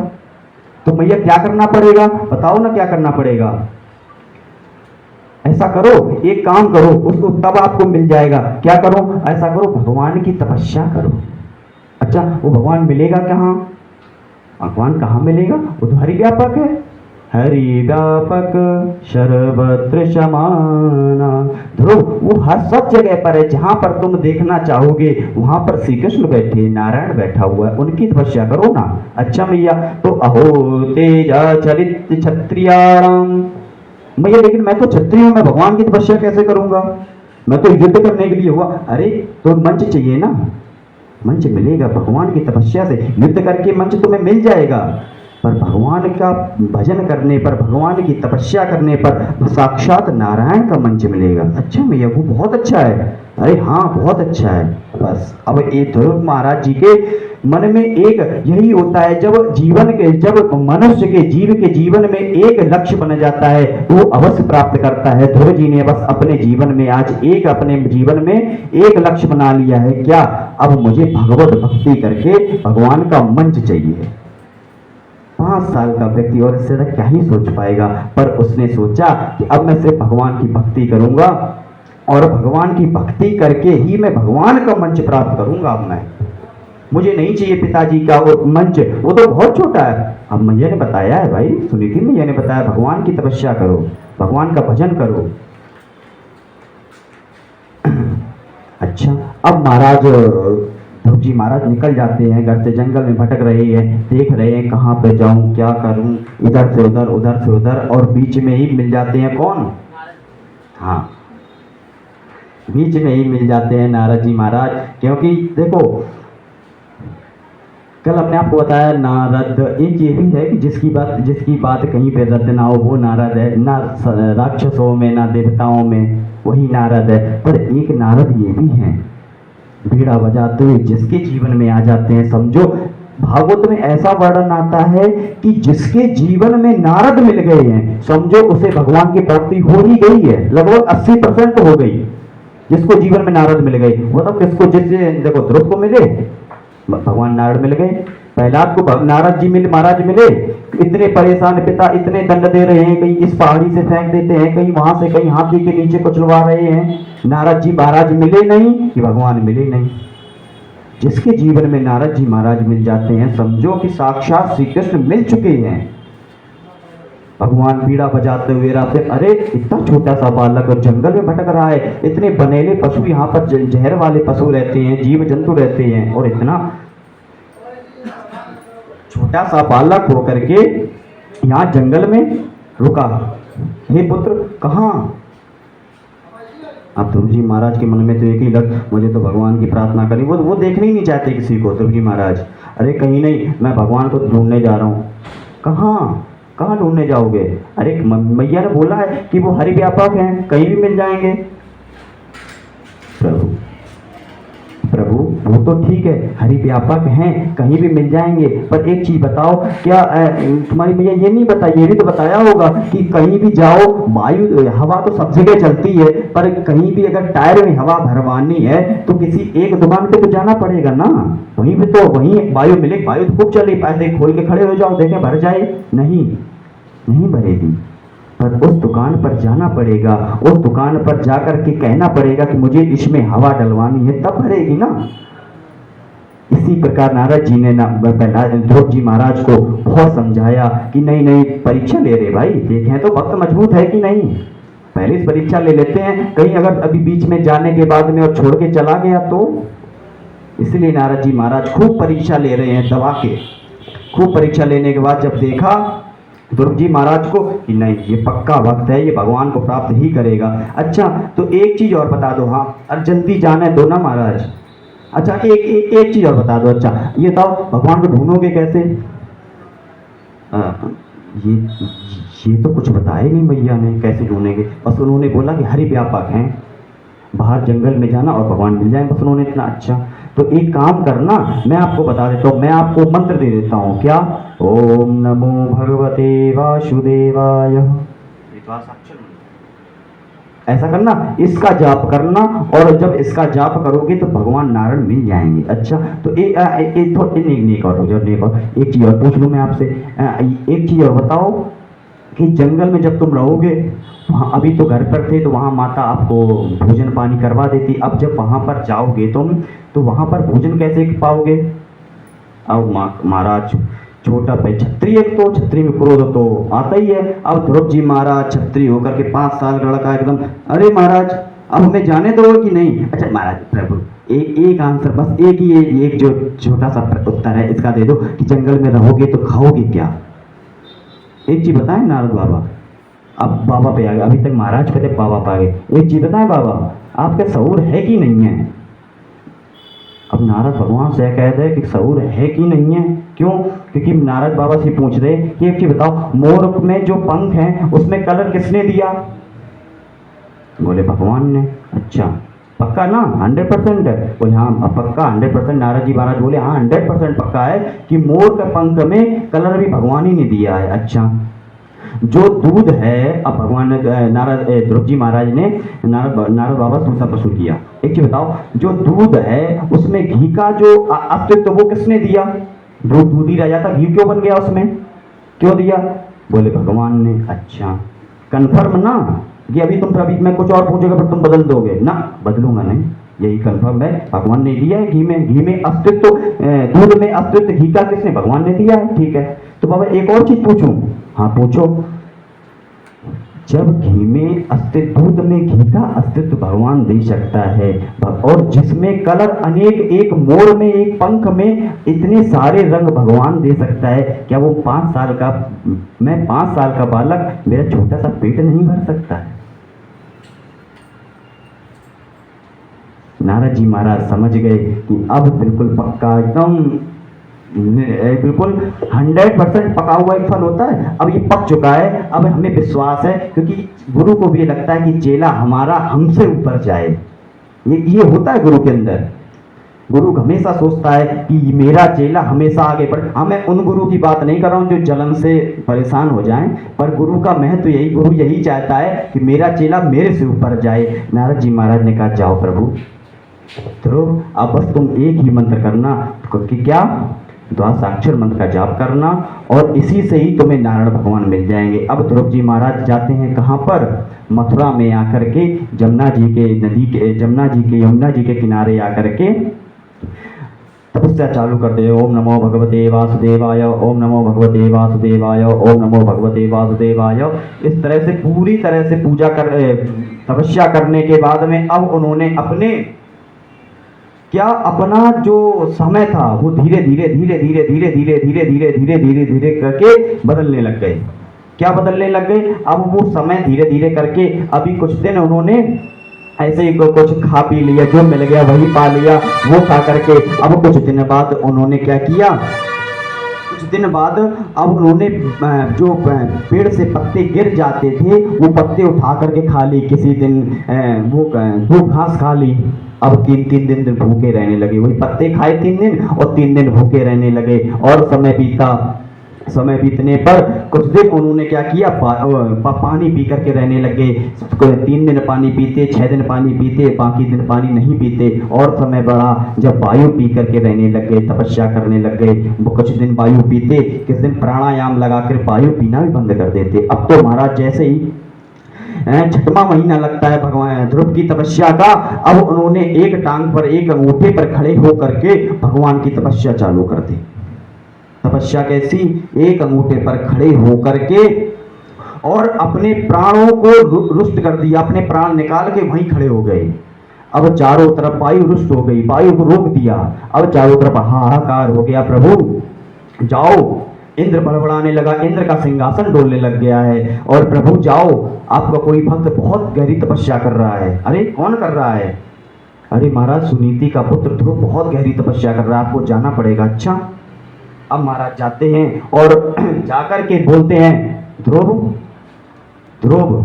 तो मैया क्या करना पड़ेगा? बताओ ना क्या करना पड़ेगा। ऐसा करो, एक काम करो, उसको तब आपको मिल जाएगा। क्या करो? ऐसा करो, भगवान की तपस्या करो। अच्छा, वो भगवान मिलेगा कहाँ? भगवान कहाँ मिलेगा? वो तो हरि व्यापक है, हरि व्यापक सर्वत्र समाना। ध्रुव वो हर सब जगह पर है, जहां पर तुम देखना चाहोगे वहां पर श्री कृष्ण बैठे, नारायण बैठा हुआ है, उनकी तपस्या करो ना। अच्छा मैया, तो अहो तेजा चरित क्षत्रियाणाम। मैया लेकिन मैं तो क्षत्रिय हूं, मैं भगवान की तपस्या कैसे करूंगा? मैं तो युद्ध करने के लिए हुआ। अरे तो मंच चाहिए ना, मंच मिलेगा भगवान की तपस्या से, युद्ध करके मंच तुम्हें मिल जाएगा, पर भगवान का भजन करने पर, भगवान की तपस्या करने पर साक्षात नारायण का मंच मिलेगा। अच्छा भैया, वो बहुत अच्छा है। अरे हाँ बहुत अच्छा है। बस अब ये ध्रुव महाराज जी के मन में एक यही होता है, जब मनुष्य के जीवन में एक लक्ष्य बन जाता है वो अवश्य प्राप्त करता है। ध्रुव जी ने बस अपने जीवन में एक लक्ष्य बना लिया है, क्या? अब मुझे भगवत भक्ति करके भगवान का मंच चाहिए। 5 साल का व्यक्ति और इससे ज्यादा क्या ही सोच पाएगा, पर उसने सोचा कि अब मैं सिर्फ भगवान की भक्ति करूंगा और भगवान की भक्ति करके ही मैं भगवान का मंच प्राप्त करूंगा। अब मुझे नहीं चाहिए पिताजी का वो मंच, वो तो बहुत छोटा है। अब मैया ने बताया है भाई, सुनीति मैया ने बताया, भगवान की तपस्या करो, भगवान का भजन करो। अच्छा, अब ध्रुव जी महाराज निकल जाते हैं घर से, जंगल में भटक रहे हैं, देख रहे हैं कहाँ पे जाऊं, क्या करूं, इधर से उधर उधर से उधर, और बीच में ही मिल जाते हैं कौन? हाँ, बीच में ही मिल जाते हैं नारद जी महाराज। क्योंकि देखो, कल हमने आपको बताया नारद, एक ये भी है कि जिसकी बात कहीं पे रद्द ना हो वो नारद है, ना राक्षसों में ना देवताओं में, वही नारद है। पर एक नारद ये भी हैं, बीड़ा बजाते हुए जिसके जीवन में आ जाते हैं। समझो, भागवत में ऐसा वर्णन आता है कि जिसके जीवन में नारद मिल गए हैं, समझो उसे भगवान की प्राप्ति हो ही गई है, लगभग 80% हो गई। जिसको जीवन में नारद मिल गए, मतलब किसको? जिससे देखो, ध्रुव को मिले भगवान नारद मिल गए, प्रहलाद को नारद जी महाराज मिले, इतने परेशान पिता इतने दंड दे रहे हैं, कहीं इस पहाड़ी से फेंक देते हैं, कहीं वहां से, कहीं हाथी के नीचे कुचलवा रहे हैं, नारद जी महाराज मिले नहीं कि भगवान मिले नहीं। जिसके जीवन में नारद जी महाराज मिल जाते हैं, समझो कि साक्षात श्री कृष्ण मिल चुके हैं। भगवान बीड़ा बजाते हुए रास्ते, अरे इतना छोटा सा बालक और जंगल में भटक रहा है, इतने बनेले पशु यहाँ पर, जहर वाले पशु रहते हैं, जीव जंतु रहते हैं, और इतना छोटा सा बालक होकर के यहाँ जंगल में रुका। हे पुत्र, कहाँ? अब ध्रुव जी महाराज के मन में तो एक ही लग, मुझे तो भगवान की प्रार्थना करनी, वो देखने ही नहीं चाहते किसी को। ध्रुव जी महाराज, अरे कहीं नहीं, मैं भगवान को ढूंढने जा रहा हूँ। कहाँ ढूंढने जाओगे? अरे मैया ने बोला है कि वो हरि व्यापक हैं, कहीं भी मिल जाएंगे। प्रभु वो तो ठीक है, हरि व्यापक हैं, कहीं भी मिल जाएंगे, पर एक चीज बताओ, क्या तुम्हारी मैया ये नहीं बताई, ये भी तो बताया होगा कि कहीं भी जाओ, वायु हवा तो सब जगह चलती है, पर कहीं भी अगर टायर में हवा भरवानी है तो किसी एक दुकान पे तो जाना पड़ेगा ना, वहीं पे तो वहीं वायु मिले। वायु तो खूब चली, पैसे खोल के खड़े हो जाओ, देखें भर जाए, नहीं भरेगी, पर उस दुकान पर जाना पड़ेगा, उस दुकान पर जाकर के कहना पड़ेगा कि मुझे इसमें हवा डलवानी है, तब भरेगी ना। इसी प्रकार नारद जी ने ध्रुव जी महाराज को बहुत समझाया कि नहीं, परीक्षा ले रहे भाई, देखें तो वक्त मजबूत है कि नहीं, पहले इस परीक्षा ले लेते हैं, कहीं अगर अभी बीच में जाने के बाद में और छोड़ के चला गया तो। इसलिए नारद जी महाराज खूब परीक्षा ले रहे हैं, दबा के खूब परीक्षा लेने के बाद जब देखा ध्रुव जी महाराज को कि नहीं, ये पक्का वक्त है, ये भगवान को प्राप्त ही करेगा। अच्छा, तो एक चीज और बता दो। हाँ, और जल्दी जाने दो ना महाराज। अच्छा, एक चीज और बता दो। अच्छा, ये बताओ, भगवान को ढूंढोगे कैसे? ये तो कुछ बताया नहीं मैया ने, कैसे ढूंढेंगे। बस उन्होंने बोला कि हरि व्यापक हैं, बाहर जंगल में जाना और भगवान मिल जाए, बस उन्होंने इतना। अच्छा, तो एक काम करना, मैं आपको बता देता हूँ, मैं आपको मंत्र दे देता हूँ। क्या? ओम नमो भगवते वासुदेवाय। ऐसा करना, इसका जाप करना, और जब इसका जाप करोगे तो भगवान नारायण मिल जाएंगे। अच्छा, तो एक चीज और पूछ लूँ मैं आपसे, एक चीज और बताओ कि जंगल में जब तुम रहोगे, वहाँ अभी तो घर पर थे तो वहाँ माता आपको भोजन पानी करवा देती, अब जब वहाँ पर जाओगे तुम तो वहाँ पर भोजन कैसे पाओगे? अब महाराज छोटा भाई क्षत्रिय, तो क्षत्रिय में क्रोध तो आता ही है। अब ध्रुव जी महाराज क्षत्रिय होकर के 5 साल का लड़का एकदम, अरे महाराज अब हमें जाने दो कि नहीं? अच्छा महाराज, प्रभु एक आंसर, बस एक ही एक जो छोटा सा उत्तर है इसका दे दो कि जंगल में रहोगे तो खाओगे क्या? एक चीज बताएं नारद बाबा। अब बाबा पे आ गए, अभी तक महाराज पे थे, बाबा पे आ गए। एक चीज बताएं बाबा, आपका शऊर है कि नहीं है? अब नारद भगवान से कह दे कि शऊर है कि नहीं है। क्यों? क्योंकि नारद बाबा से पूछ रहे कि एक चीज बताओ, मोर में जो पंख हैं उसमें कलर किसने दिया? बोले भगवान ने। अच्छा, पक्का ना 100%? बोले हाँ पक्का 100%। नारद जी महाराज बोले हाँ 100% पक्का है कि मोर के पंख में कलर भी भगवान ही ने दिया है। अच्छा, जो दूध है, अब भगवान नारद ध्रुव जी महाराज ने नारद बाबा से पूछना शुरू किया, एक चीज बताओ, जो दूध है उसमें घी का जो अस्तित्व वो किसने दिया? दूध ही रह जाता, घी क्यों बन गया उसमें, क्यों दिया? बोले भगवान ने। अच्छा, कन्फर्म ना कि अभी तुम अभी मैं कुछ और पूछोगे पर तुम बदल दोगे ना? बदलूंगा नहीं, यही कंफर्म है, भगवान ने दिया है। घी में अस्तित्व, दूध में अस्तित्व घी का किसने? भगवान ने दिया है। ठीक है, तो बाबा एक और चीज पूछूं? हाँ पूछो। जब घी में अस्तित्व, दूध में घी का अस्तित्व भगवान दे सकता है, और जिसमें कलर अनेक, एक मोर में, एक पंख में इतने सारे रंग भगवान दे सकता है, क्या वो 5 साल का, मैं 5 साल का बालक, मेरा छोटा सा पेट नहीं भर सकता है? नारद जी महाराज समझ गए कि अब बिल्कुल पक्का, एकदम बिल्कुल 100% पका हुआ एक फल होता है, अब ये पक चुका है, अब हमें विश्वास है, क्योंकि गुरु को भी ये लगता है कि चेला हमारा हमसे ऊपर जाए। ये होता है गुरु के अंदर। गुरु हमेशा सोचता है कि मेरा चेला हमेशा आगे बढ़े। हाँ, मैं उन गुरु की बात नहीं कर रहा हूँ जो जलन से परेशान हो जाएं, पर गुरु का महत्व यही, गुरु यही चाहता है कि मेरा चेला मेरे से ऊपर जाए। नारद जी महाराज ने कहा जाओ प्रभु ध्रुव, अब बस तुम एक ही मंत्र करना, कि क्या? द्वादशाक्षर मंत्र का जाप करना, और इसी से ही तुम्हें नारायण भगवान मिल जाएंगे। अब ध्रुव जी महाराज जाते हैं कहाँ पर? मथुरा में आकर के यमुना जी के किनारे आकर के तपस्या चालू करते हैं। ओम नमो भगवते वासुदेवाय, ओम नमो भगवते वासुदेवाय, ओम नमो भगवते वासुदेवाय। इस तरह से पूरी तरह से पूजा कर, तपस्या करने के बाद में अब उन्होंने अपना जो समय था वो धीरे धीरे करके बदलने लग गए। क्या बदलने लग गए? अब वो समय धीरे धीरे करके, अभी कुछ दिन उन्होंने ऐसे ही कुछ खा पी लिया, जो मिल गया वही पा लिया, वो खा करके अब कुछ दिन बाद उन्होंने क्या किया? कुछ दिन बाद अब उन्होंने जो पेड़ से पत्ते गिर जाते थे वो पत्ते उठा करके खा ली। किसी दिन वो घास खा ली। अब 3 दिन भूखे रहने लगे, वही पत्ते खाए 3 दिन, और 3 दिन भूखे रहने लगे। और समय बीतने पर कुछ दिन उन्होंने क्या किया? पानी पी करके रहने लगे। 3 दिन पानी पीते, 6 दिन पानी पीते, बाकी दिन पानी नहीं पीते। और समय बढ़ा जब वायु पी करके रहने लग गए, तपस्या करने लग गए। वो कुछ दिन वायु पीते, किस दिन प्राणायाम लगाकर वायु पीना भी बंद कर देते। अब तो महाराज जैसे ही 6वां महीना लगता है भगवान ध्रुव की तपस्या का, अब उन्होंने एक टांग पर, एक अंगूठे पर खड़े होकर के भगवान की तपस्या चालू कर दी। तपस्या कैसी? एक अंगूठे पर खड़े होकर के, और अपने प्राणों को रुष्ट कर दिया, अपने प्राण निकाल के वहीं खड़े हो गए। अब चारों तरफ वायु रुष्ट हो गई, वायु को रोक दिया। अब चारों तरफ हाहाकार हो गया, प्रभु जाओ। इंद्र बड़बड़ाने लगा, इंद्र का सिंहासन डोलने लग गया है, और प्रभु जाओ, आपका कोई भक्त बहुत गहरी तपस्या कर रहा है। अरे कौन कर रहा है? अरे महाराज सुनीति का पुत्र ध्रुव बहुत गहरी तपस्या कर रहा है, आपको जाना पड़ेगा। अच्छा, अब महाराज जाते हैं और जाकर के बोलते हैं ध्रुव ध्रुव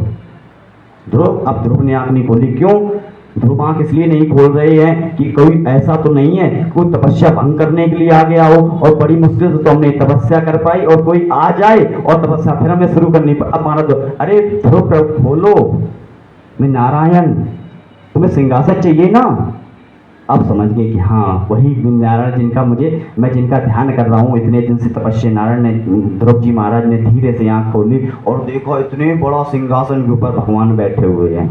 ध्रुव। अब ध्रुव ने आंख नहीं खोली। क्यों ध्रुव आंख इसलिए नहीं खोल रहे हैं कि कोई ऐसा तो नहीं है कोई तपस्या भंग करने के लिए आ गया हो, और बड़ी मुश्किल से तो हमने तपस्या कर पाई, और कोई आ जाए और तपस्या फिर हमें शुरू करनी पड़े। अब महाराज अरे ध्रुव बोलो, मैं नारायण, तुम्हें सिंहासन चाहिए ना? अब समझ गए कि हाँ वही नारायण मैं जिनका ध्यान कर रहा हूँ इतने दिन से तपस्या। नारायण ने, ध्रुव जी महाराज ने धीरे से आंख खोली और देखो इतने बड़ा सिंहासन के ऊपर भगवान बैठे हुए हैं।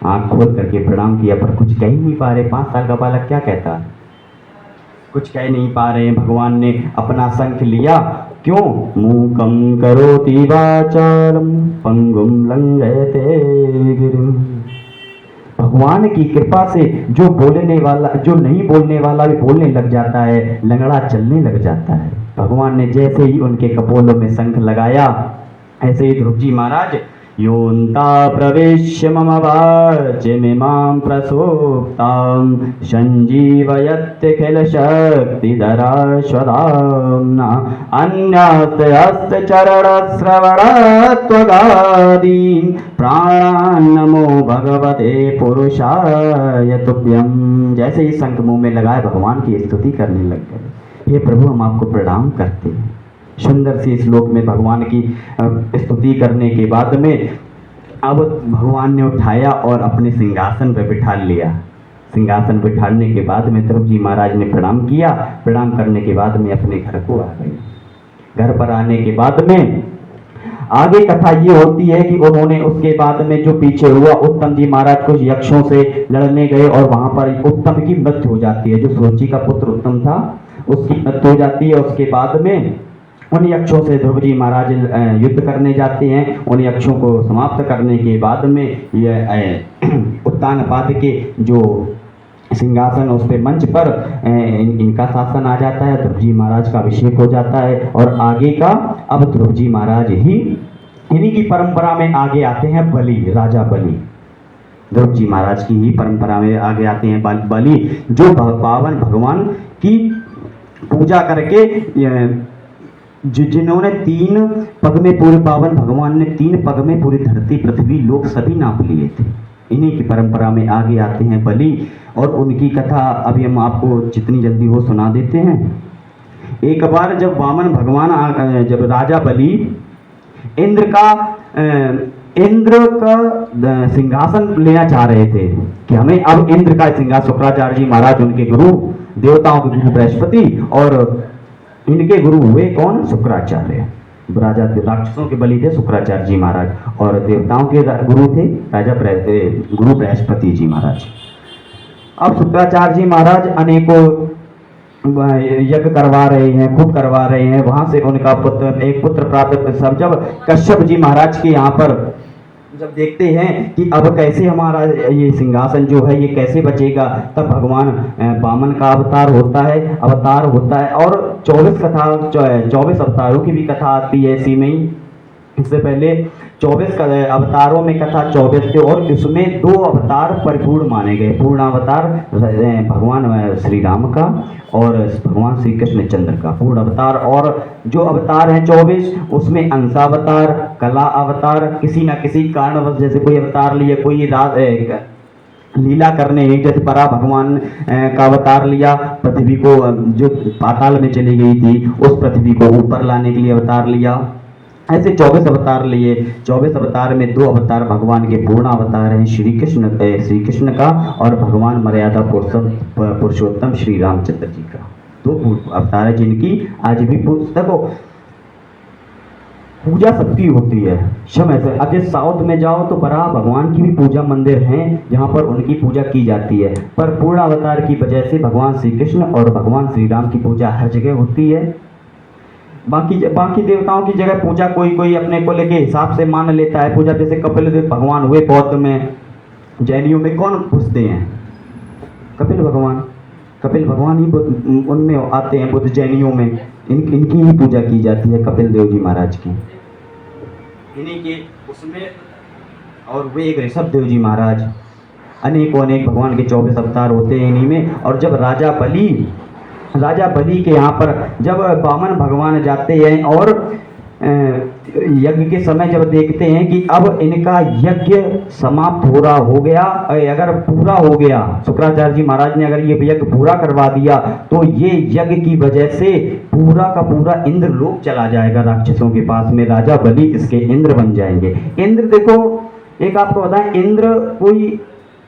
आंख खोल करके प्रणाम किया, पर कुछ कह ही नहीं पा रहे। 5 साल का बालक क्या कहता? कुछ कह नहीं पा रहे। भगवान ने अपना शंख लिया। क्यों? मूकं करोति वाचालं पंगुम लंघयते गिरिम। भगवान की कृपा से जो नहीं बोलने वाला भी बोलने लग जाता है, लंगड़ा चलने लग जाता है। भगवान ने जैसे ही उनके कपोलों में शंख लगाया, ऐसे ही ध्रुव जी महाराज योऽन्ता प्रविश्य मम वाचमिमां प्रसुप्तां सञ्जीवयत्यखिलशक्तिधराश्वधाम्ना अन्यस्ते-हस्तचरणश्रवणत्वगादीन् प्राणान् नमो भगवते पुरुषाय तुभ्यं। जैसे ही शंख मुंह में लगाए भगवान की स्तुति करने लग गए। हे प्रभु, हम आपको प्रणाम करते हैं। सुंदर सी श्लोक में भगवान की स्तुति करने के बाद में अब भगवान ने उठाया और अपने सिंहासन पर बिठा लिया। सिंहासन बिठाने के बाद में ध्रुव जी महाराज ने प्रणाम किया। प्रणाम करने के बाद में अपने घर को आ गए। घर पर आने के बाद में आगे कथा ये होती है कि उन्होंने उसके बाद में जो पीछे हुआ, उत्तम जी महाराज कुछ यक्षों से लड़ने गए और वहां पर उत्तम की मृत्यु हो जाती है। जो सुरुचि का पुत्र उत्तम था उसकी मृत्यु हो जाती है। उसके बाद में उन यक्षों से ध्रुव जी महाराज युद्ध करने जाते हैं। उन यक्षों को समाप्त करने के बाद में ये उत्तानपाद के जो सिंहासन, उस पे मंच पर इनका शासन आ जाता है। ध्रुव जी महाराज का अभिषेक हो जाता है और आगे का अब ध्रुव जी महाराज ही, इन्हीं की परंपरा में आगे आते हैं बलि, राजा बलि। ध्रुव जी महाराज की ही परंपरा में आगे आते हैं बलि, जो पावन भगवान की पूजा करके जिन्होंने 3 पग में पूरे, पावन भगवान ने 3 पग में पूरी धरती पृथ्वी लोक सभी नाप लिए थे। इन्हीं की परंपरा में आगे आते हैं बलि और उनकी कथा अभी हम आपको जितनी जल्दी हो सुना देते हैं। एक बार जब वामन भगवान जब राजा बलि इंद्र का सिंहासन लेना चाह रहे थे कि हमें अब इंद्र का सिंहासन, शुक्राचार्य जी महाराज उनके गुरु, देवताओं के गुरु बृहस्पति और इनके गुरु हुए कौन? शुक्राचार्य। राजा राक्षसों के बलि थे शुक्राचार्य जी महाराज और देवताओं के गुरु थे गुरु बृहस्पति जी महाराज। अब शुक्राचार्य जी महाराज अनेकों यज्ञ करवा रहे हैं, खूब करवा रहे हैं। वहां से उनका एक पुत्र प्राप्त, सब जब कश्यप जी महाराज के यहाँ पर जब देखते हैं कि अब कैसे हमारा ये सिंहासन जो है ये कैसे बचेगा, तब भगवान वामन का अवतार होता है और 24 अवतारों की भी कथा आती है इसी में ही। इससे पहले 24 अवतारों में कथा 24 थे और इसमें 2 अवतार परिपूर्ण माने गए। पूर्ण अवतार भगवान श्री राम का और भगवान श्री कृष्ण चंद्र का पूर्ण अवतार, और जो अवतार हैं 24 उसमें अंशावतार, कला अवतार, किसी न किसी कारणवश जैसे कोई अवतार लिए, कोई लीला करने, जैसे परा भगवान का अवतार लिया, पृथ्वी को जो पाताल में चली गई थी उस पृथ्वी को ऊपर लाने के लिए अवतार लिया। ऐसे 24 अवतार लिए। 24 अवतार में 2 अवतार भगवान के पूर्ण अवतार हैं, श्री कृष्ण का और भगवान मर्यादा पुरुषोत्तम श्री रामचंद्र जी का। 2 अवतार है जिनकी आज भी पूजा सबकी होती है समय से। अब जैसे साउथ में जाओ तो बड़ा भगवान की भी पूजा मंदिर हैं जहाँ पर उनकी पूजा की जाती है, पर पूर्ण अवतार की वजह से भगवान श्री कृष्ण और भगवान श्री राम की पूजा हर जगह होती है। बाकी देवताओं की जगह पूजा कोई अपने को लेके हिसाब से मान लेता है पूजा। जैसे कपिल देव भगवान हुए बौद्ध में, जैनियों में कौन पूजते हैं? कपिल भगवान ही उनमें आते हैं, बुद्ध जैनियों में इनकी ही पूजा की जाती है, कपिल देव जी महाराज की, इन्हीं के उसमें। और वे एक ऋषभ देव जी महाराज, अनेक भगवान के 24 अवतार होते हैं इन्हीं में। और जब राजा बलि के यहाँ पर जब वामन भगवान जाते हैं और यज्ञ के समय जब देखते हैं कि अब इनका यज्ञ समाप्त हो गया, अगर पूरा हो गया, शुक्राचार्य जी महाराज ने अगर ये यज्ञ पूरा करवा दिया तो ये यज्ञ की वजह से पूरा का पूरा इंद्र लोक चला जाएगा राक्षसों के पास में। राजा बलि इसके इंद्र बन जाएंगे। इंद्र देखो, एक आपको बताएं, इंद्र कोई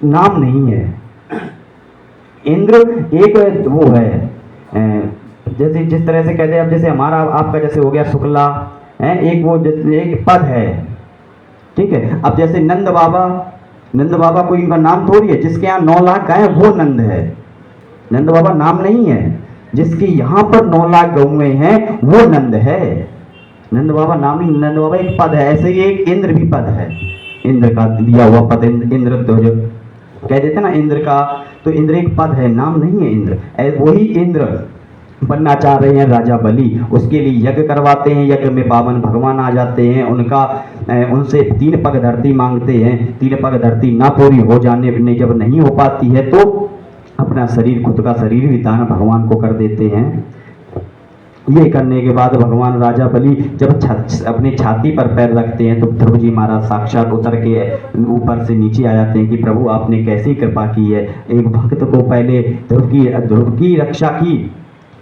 नाम नहीं है। इंद्र एक वो है, जैसे जिस तरह से कहते हैं, अब जैसे हमारा आपका जैसे हो गया शुक्ला है, एक पद है, ठीक है। अब जैसे नंद बाबा कोई इनका नाम थोड़ी है। जिसके यहाँ 9 लाख गाय वो नंद है, नंद बाबा नाम नहीं है। जिसके यहाँ पर 9 लाख गौएं हैं वो नंद है, नंद बाबा नाम नहीं, नंद बाबा एक पद है। ऐसे ही एक इंद्र भी पद है, इंद्र का दिया हुआ पद। इंद्र तो जो कह देते ना इंद्र का, तो इंद्र एक पद है, नाम नहीं है इंद्र। वही इंद्र बनना चाह रहे हैं राजा बलि, उसके लिए यज्ञ करवाते हैं। यज्ञ में पावन भगवान आ जाते हैं, उनका उनसे 3 पग धरती मांगते हैं। 3 पग धरती ना पूरी हो जाने में जब नहीं हो पाती है तो अपना शरीर, खुद का शरीर भी दान भगवान को कर देते हैं। ये करने के बाद भगवान राजा बलि जब अपनी छाती पर पैर रखते हैं तो ध्रुव जी महाराज साक्षात उतर के ऊपर से नीचे आ जाते हैं कि प्रभु आपने कैसी कृपा की है। एक भक्त को पहले ध्रुव की रक्षा की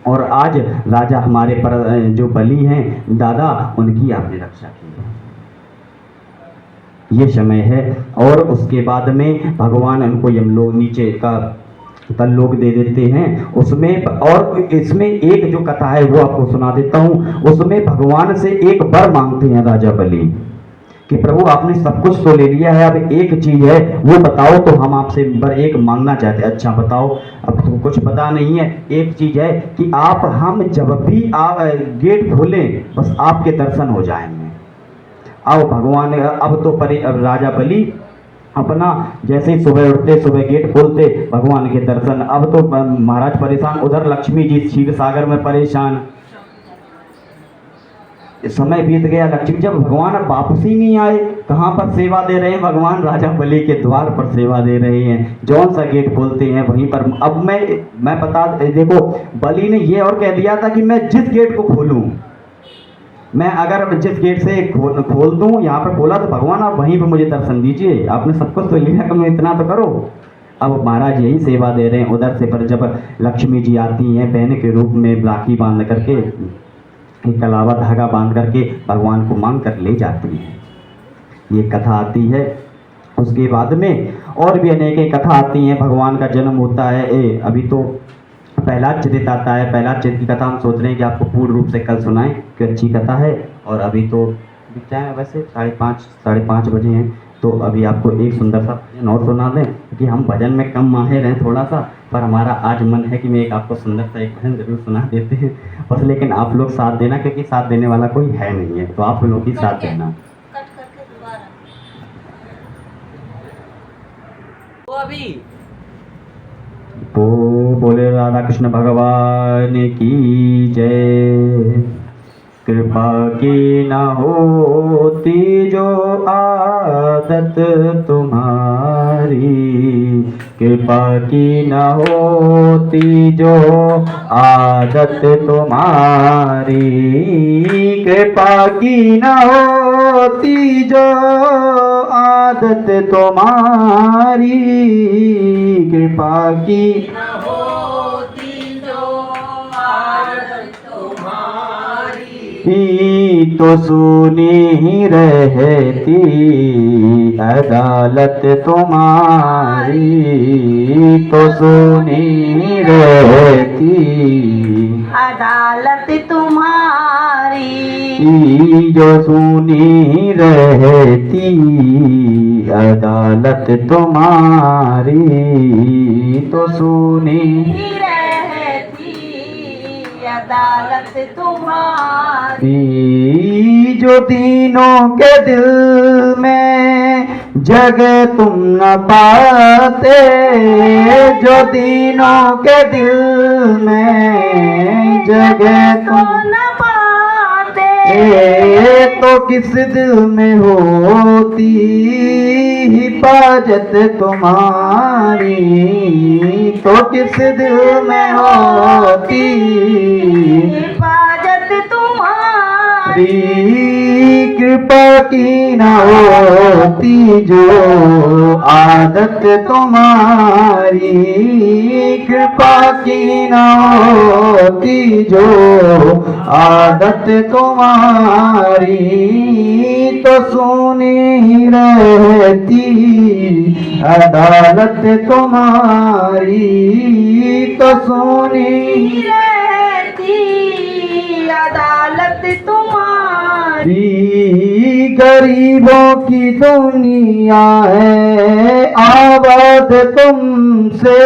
और आज राजा हमारे पर जो बलि हैं दादा, उनकी आपने रक्षा की। ये समय है। और उसके बाद में भगवान उनको यमलोक नीचे का तल लोग दे देते हैं उसमें। और इसमें एक जो कथा है वो आपको सुना देता हूँ। उसमें भगवान से एक वर मांगते हैं राजा बलि कि प्रभु आपने सब कुछ तो ले लिया है, अब एक चीज है वो बताओ तो हम आपसे वर एक मांगना चाहते हैं। अच्छा बताओ। अब तो कुछ पता नहीं है। एक चीज है कि आप, हम जब भी आप गेट खोलें बस आपके दर्शन हो जाएंगे। अब भगवान अब तो अब राजा बलि अपना जैसे ही सुबह उठते, सुबह गेट खोलते, भगवान के दर्शन। अब तो महाराज परेशान, उधर लक्ष्मी जी क्षीर सागर में परेशान। समय बीत गया, लक्ष्मी जब भगवान अब वापस ही नहीं आए, कहाँ पर सेवा दे रहे हैं भगवान? राजा बलि के द्वार पर सेवा दे रहे हैं। जौन सा गेट खोलते हैं वहीं पर। अब मैं बता, देखो बलि ने ये और कह दिया था कि मैं जिस गेट को खोलूं, मैं अगर जिस गेट से खोल दूं, यहाँ पर बोला तो भगवान आप वहीं पर मुझे दर्शन दीजिए, आपने सब कुछ तो लिया, तो इतना तो करो। अब महाराज यही सेवा दे रहे हैं उधर से। पर जब लक्ष्मी जी आती हैं बहन के रूप में, राखी बांध करके, एक कलावा धागा बांध करके भगवान को मांग कर ले जाती हैं। ये कथा आती है। उसके बाद में और भी अनेक कथा आती हैं। भगवान का जन्म होता है। अभी तो प्रहलाद चरित आता है। प्रहलाद चरित की कथा हम सोच रहे हैं कि आपको पूर्ण रूप से कल सुनाएं, कि अच्छी कथा है। और अभी तो टाइम है वैसे 5:30 बजे हैं, तो अभी आपको एक सुंदर सा भजन और सुना दें, क्योंकि हम भजन में कम माहिर हैं थोड़ा सा, पर हमारा आज मन है कि मैं एक आपको सुंदर सा एक भजन जरूर सुना देते हैं। बस लेकिन आप लोग साथ देना, क्योंकि साथ देने वाला कोई है नहीं है, तो आप लोग ही साथ देना। बोले राधा कृष्ण भगवान की जय। कृपा की न होती जो आदत तुम्हारी, कृपा की न होती जो आदत तुम्हारी, कृपा की न होती जो आदत तुम्हारी, कृपा की न होती जो आदत तुम्हारी, तो सुनी रहती अदालत तुम्हारी, तो सुनी रहती अदालत तुम्हारी, जो सुनी रहती अदालत तुम्हारी, तो सुनी रहती अदालत तुम्हारी, जो तीनों के दिल में जगह तुम न पाते, जो तीनों के दिल में जगह तुम न पाते, तो किस दिल में होती हिफाजत तुम्हारी, तो किस दिल में होती हिफाजत तुम्हारी, कृपा की न होती जो आदत तुम्हारी, कृपा की न होती जो आदत तुम्हारी, तो सुनी रहती अदालत तुम्हारी, तो सुनी रहती अदालत तुम्हारी, गरीबों की दुनिया है आबाद तुमसे,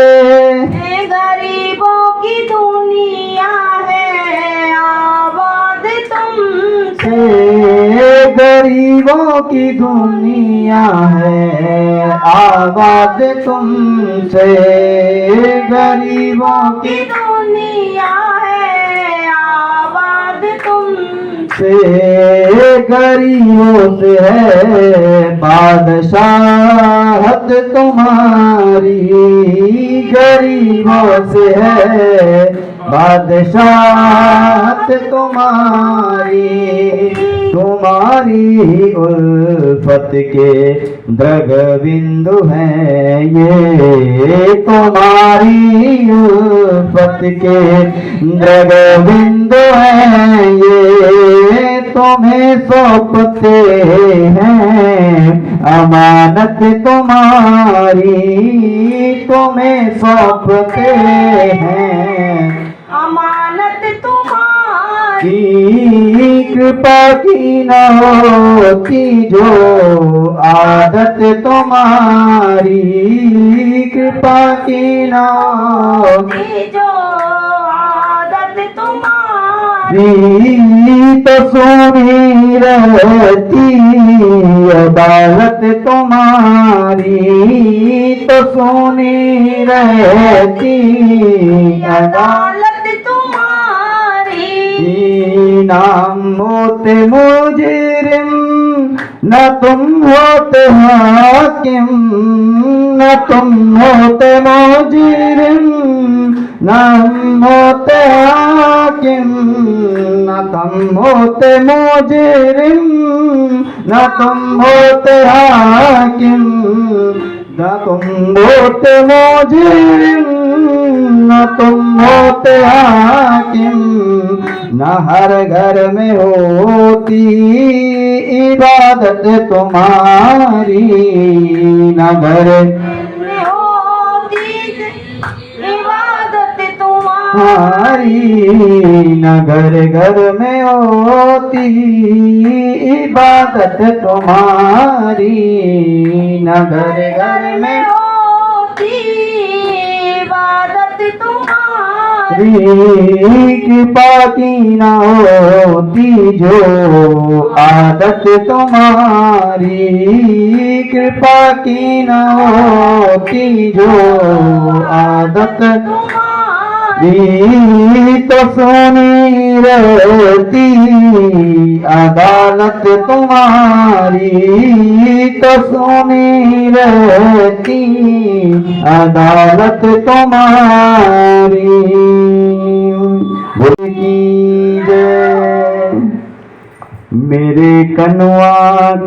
गरीबों की दुनिया है आबाद तुमसे, गरीबों की दुनिया है आबाद तुमसे, गरीबों की दुनिया है आबाद तुमसे, से गरीबों से है बादशाहत तुम्हारी, गरीबों से है बादशाहत तुम्हारी, तुम्हारी उल्फत के द्रग बिंदु हैं ये, तुम्हारी उल्फत के द्रग बिंदु हैं ये, तुम्हें सौंपते हैं अमानत तुम्हारी, तुम्हें सौंपते हैं अमानत तुम्हारी, कृपा की न होती जो आदत तुम्हारी, कृपा की न होती जो आदत तुम्हारी, तो सुनी रहती अदालत तुम्हारी, तो सुनी रहती अदालत तुम्हारी, नाम होते मुजरिम न तुम होते हाकिम, न तुम होते मुजरिम न हम होते हाकिम, न तुम होते मुजरिम न तुम होते हाकिम, न तुम होते मुजरिम न तुम होते हाकिम, न हर घर में होती इबादत तुम्हारी, न घर में होती इबादत तुम्हारी, न घर घर में होती इबादत तुम्हारी, न घर घर में होती इबादत तुम्हारी, कृपा की न होती जो आदत तुम्हारी, कृपा की न होती जो आदत तो सुनी रहती अदालत तुम्हारी, तो सुनी रहती अदालत तुम्हारी। की जय मेरे कनुआ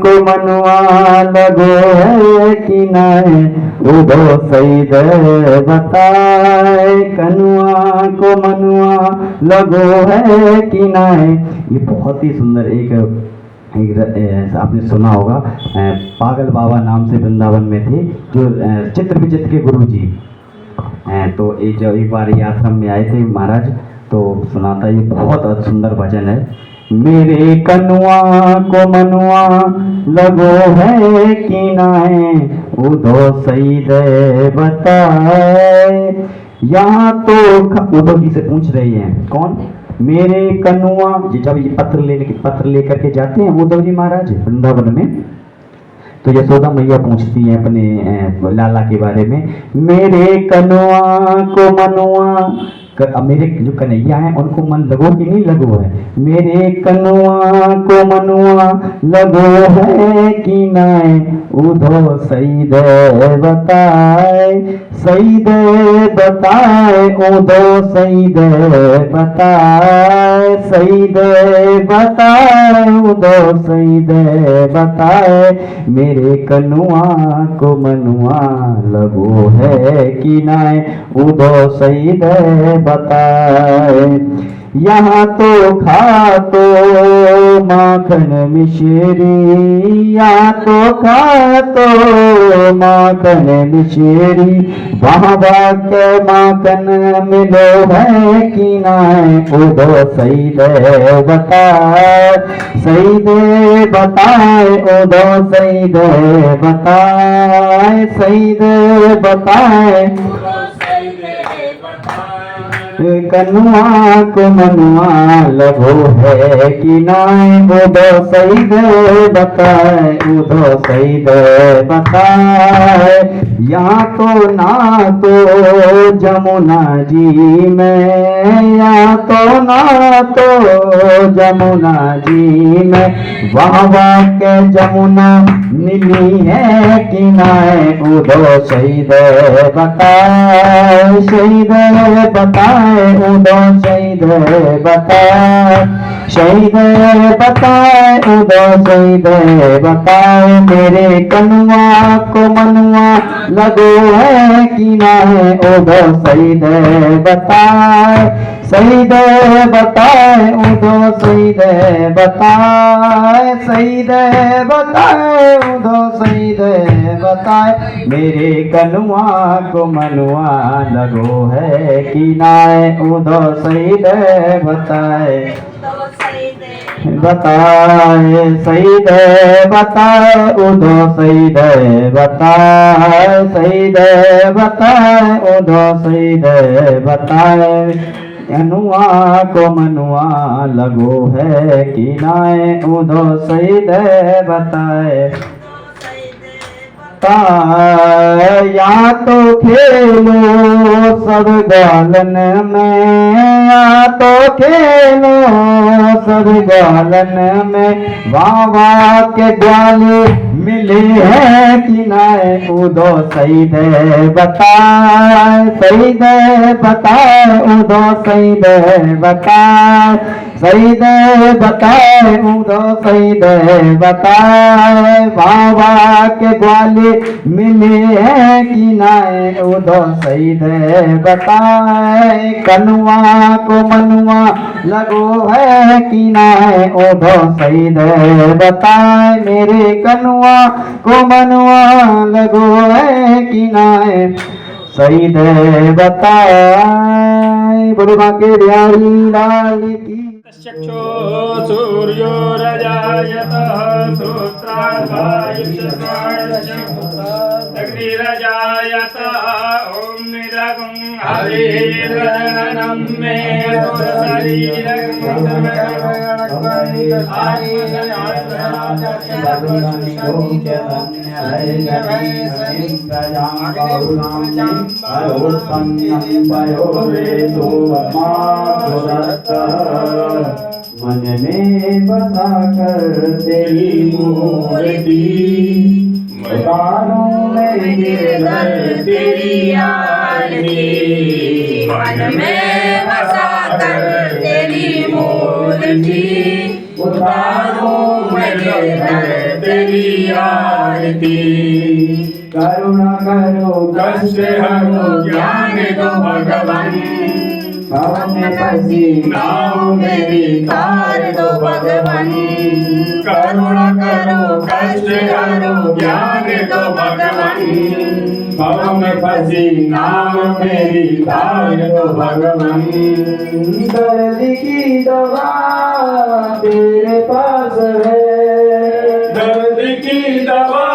को मनुआ लगो है कि नहीं, उदो सही दे बताए कनुआ को मनुआ लगो है कि नहीं। ये बहुत ही सुंदर एक आपने सुना होगा, पागल बाबा नाम से वृंदावन में थे जो चित्र विचित्र के गुरु जी। तो एक बार ये आश्रम में आए थे महाराज, तो सुनाता ये बहुत सुंदर भजन है। मेरे कनुआ को मनुआ लगो है कि नाए, उदो सही दे बताए। यहाँ तो उद्धव जी से पूछ रही हैं, कौन? मेरे कनुआ। जब ये पत्र लेकर के जाते हैं उद्धव जी महाराज वृंदावन में, तो यशोदा मैया पूछती हैं अपने लाला के बारे में, मेरे कनुआ को मनुआ, मेरे जो कन्हैया हैं उनको मन लगो कि नहीं लगो है। मेरे कनुआ को मनुआ लगो है कि नहीं, उधो सही दे बताए, सही दे बताए, उधो सही दे बताए, सही दे बताए, उधो सही दे बताए। मेरे कनुआ को मनुआ लगो है कि नहीं, उधो सही दे बताए। यहाँ तो खा तो माखन मिश्री, यहाँ तो खा तो माखन मिश्री, वहाँ बाके माखन मिलो है कि नहीं, उधो सही दे बताए, सही दे बताए, उधो सही दे बताए, सही दे बताए। कनुआ को मनुआ लगो है कि नाय उदो सही दे बताए उदो सही दे बताए यहाँ तो ना तो जमुना जी में यहाँ तो ना तो जमुना जी में वाह के जमुना मिली है कि नाय उदो सही दे बताए शहीद बताए उदो शहीद बताए शहीद बताए उदो शहीद बताए मेरे कनुआ को मनुआ लगो है कि ना है उदो शहीद बताए शहीद बताए उदो शहीद बताए शहीद बताए उदो शहीद बताए मेरे कनुआ को मनुआ लगो है कि नाय उदो शहीद बताए बताए शहीद बताए उदो शहीद बताए शहीद बताए उदो शहीद बताए अनुआ को मनुआ लगो है कि नाय उदो शहीद बताए या तो खेलो सब गालन में या तो खेलो सब गालन में वाह के ग्वाले मिले हैं कि नाय उदो शहीद बताए शहीद बताए उदो शहीद बताए शहीद बताए उदो शहीद बताए वाह के ग्वाले मिले हैं कि नाय उदो शहीद बताए कनुआ को मनुआ लगो है कि नाय उदो शहीद बताए मेरे कनुआ को मनुआ लगो है कि नाय शहीद बताए बोलो बाके बिहारी लाल की चक्षो सूर्यो रजायतः सूत्राग्निरजायतः ॐ निरगुं हरिर्गणनं मे मन में बसा कर तेरी मूर्ति उतारूं मैं गिरधर तेरी आरती मन में बसा कर तेरी मूर्ति उतारूं मैं गिरधर तेरी आरती करुणा करो कष्ट हरो ज्ञान दो भगवान भव में फंसी नाव मेरी तार दो भगवान करुणा करो कष्ट हरो ज्ञान दो भगवान भव में फंसी नाव मेरी तार दो भगवान दर्द की दवा तेरे पास है दर्द की दवा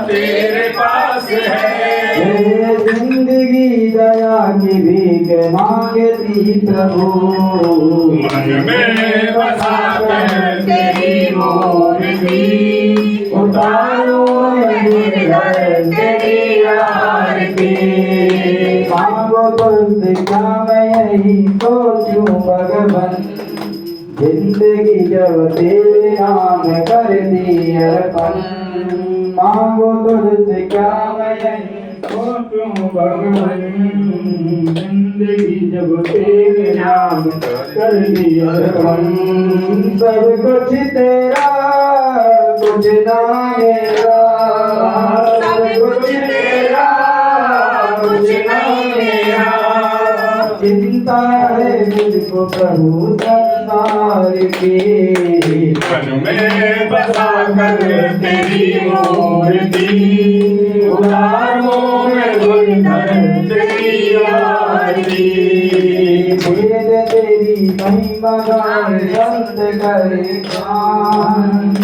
तेरे पास है जिंदगी दया की भीख मांगती प्रभु मन में बसा कर तेरी मूर्ति उतारो गिरधर तेरी आरती मांगो तुझसे क्या मैं यही सोचूं भगवान जिंदगी जब तेरे नाम कर दी अर्पण मांगो तुझसे क्या मैं यही सोचूं भगवान जिंदगी जब तेरे नाम कर दी अर्पण सब कुछ तेरा कुछ ना मेरा सब कुछ तेरा कुछ नहीं मेरा चिंता है मुझको प्रभु संसार की मन में बसा कर तेरी मूर्ति उतारो मैं गिरधर तेरी आरती वेद तेरी महिमा गाए संत करे गान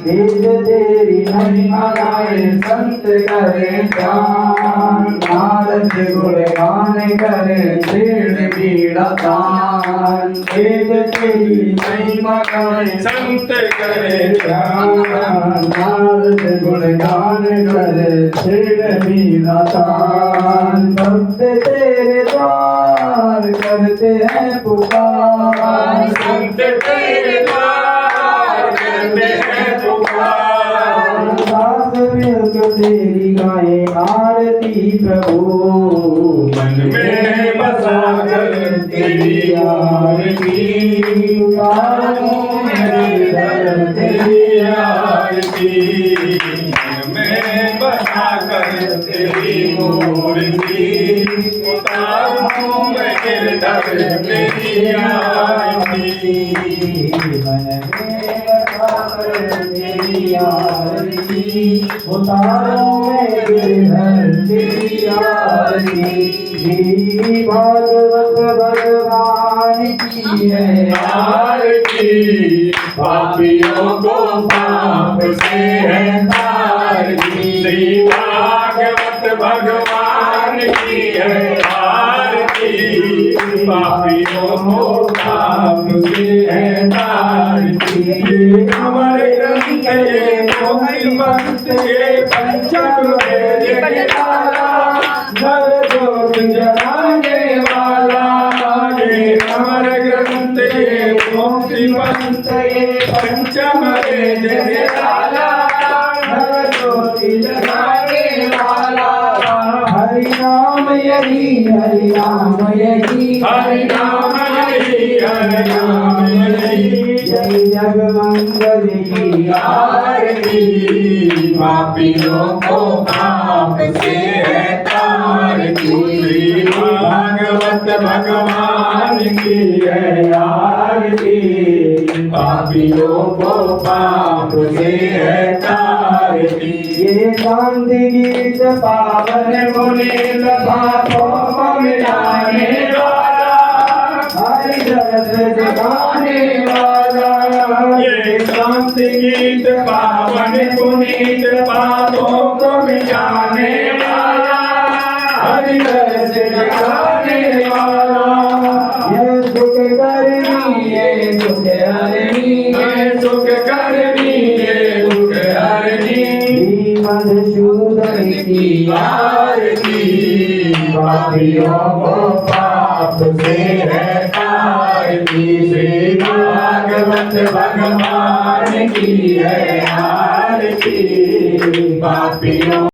वेद तेरी महिमा गाए संत करे ध्यान, नारद गुणगान करे छेड़ बीड़ा तान। वेद तेरी महिमा गाए संत करे ध्यान, नारद गुणगान करे छेड़ बीड़ा तान। भक्त तेरे द्वार करते हैं पुकार, संत तेरे द्वार करते हैं पुकार। दास मिलकर तेरी गाए आरती प्रभु, मन में बसा कर तेरी आरती उतारूं मैं इधर तेरी आरती। मन में बसा कर तेरी मूर्ति उतारूं मैं इधर तेरी आरती। मन में बसाकर तेरी आरती उतारो मैं गिरधर तेरी आरती। श्री भागवत भगवान की है आरती, पापियों को पाप से है तारती। श्री भागवत भगवान की है आरती, पापियों को पाप से है तारती। हमारे ग्रंथ ये मोती पंथ ये पंचम वेद के तारा, नर जोग जगाने वाला। ये हमारे ग्रंथ ये मोती पंथ ये पंचम वेद के तारा, नर जोग जगाने वाला। हरि नाम यही हरि नाम यही हरि नाम यही हरि नाम यही। जय जग मंगल की आरती, पापियों को पाप से है तारती। श्री भागवत भगवान की है आरती, पापियों को पाप से है तारती। ये शांति गीत पावन मुनील पापों को मिटाने वाला, हरि रस जगाने वाला। ये शांति गीत पावन पुनीत पापों को मिटाने वाला, हरि रस जगाने वाला। ये सुख करनी ये सुख हरनी ये सुख करनी ये दुख हरनी। मधुसूदन की आरती, पापियों को पाप से है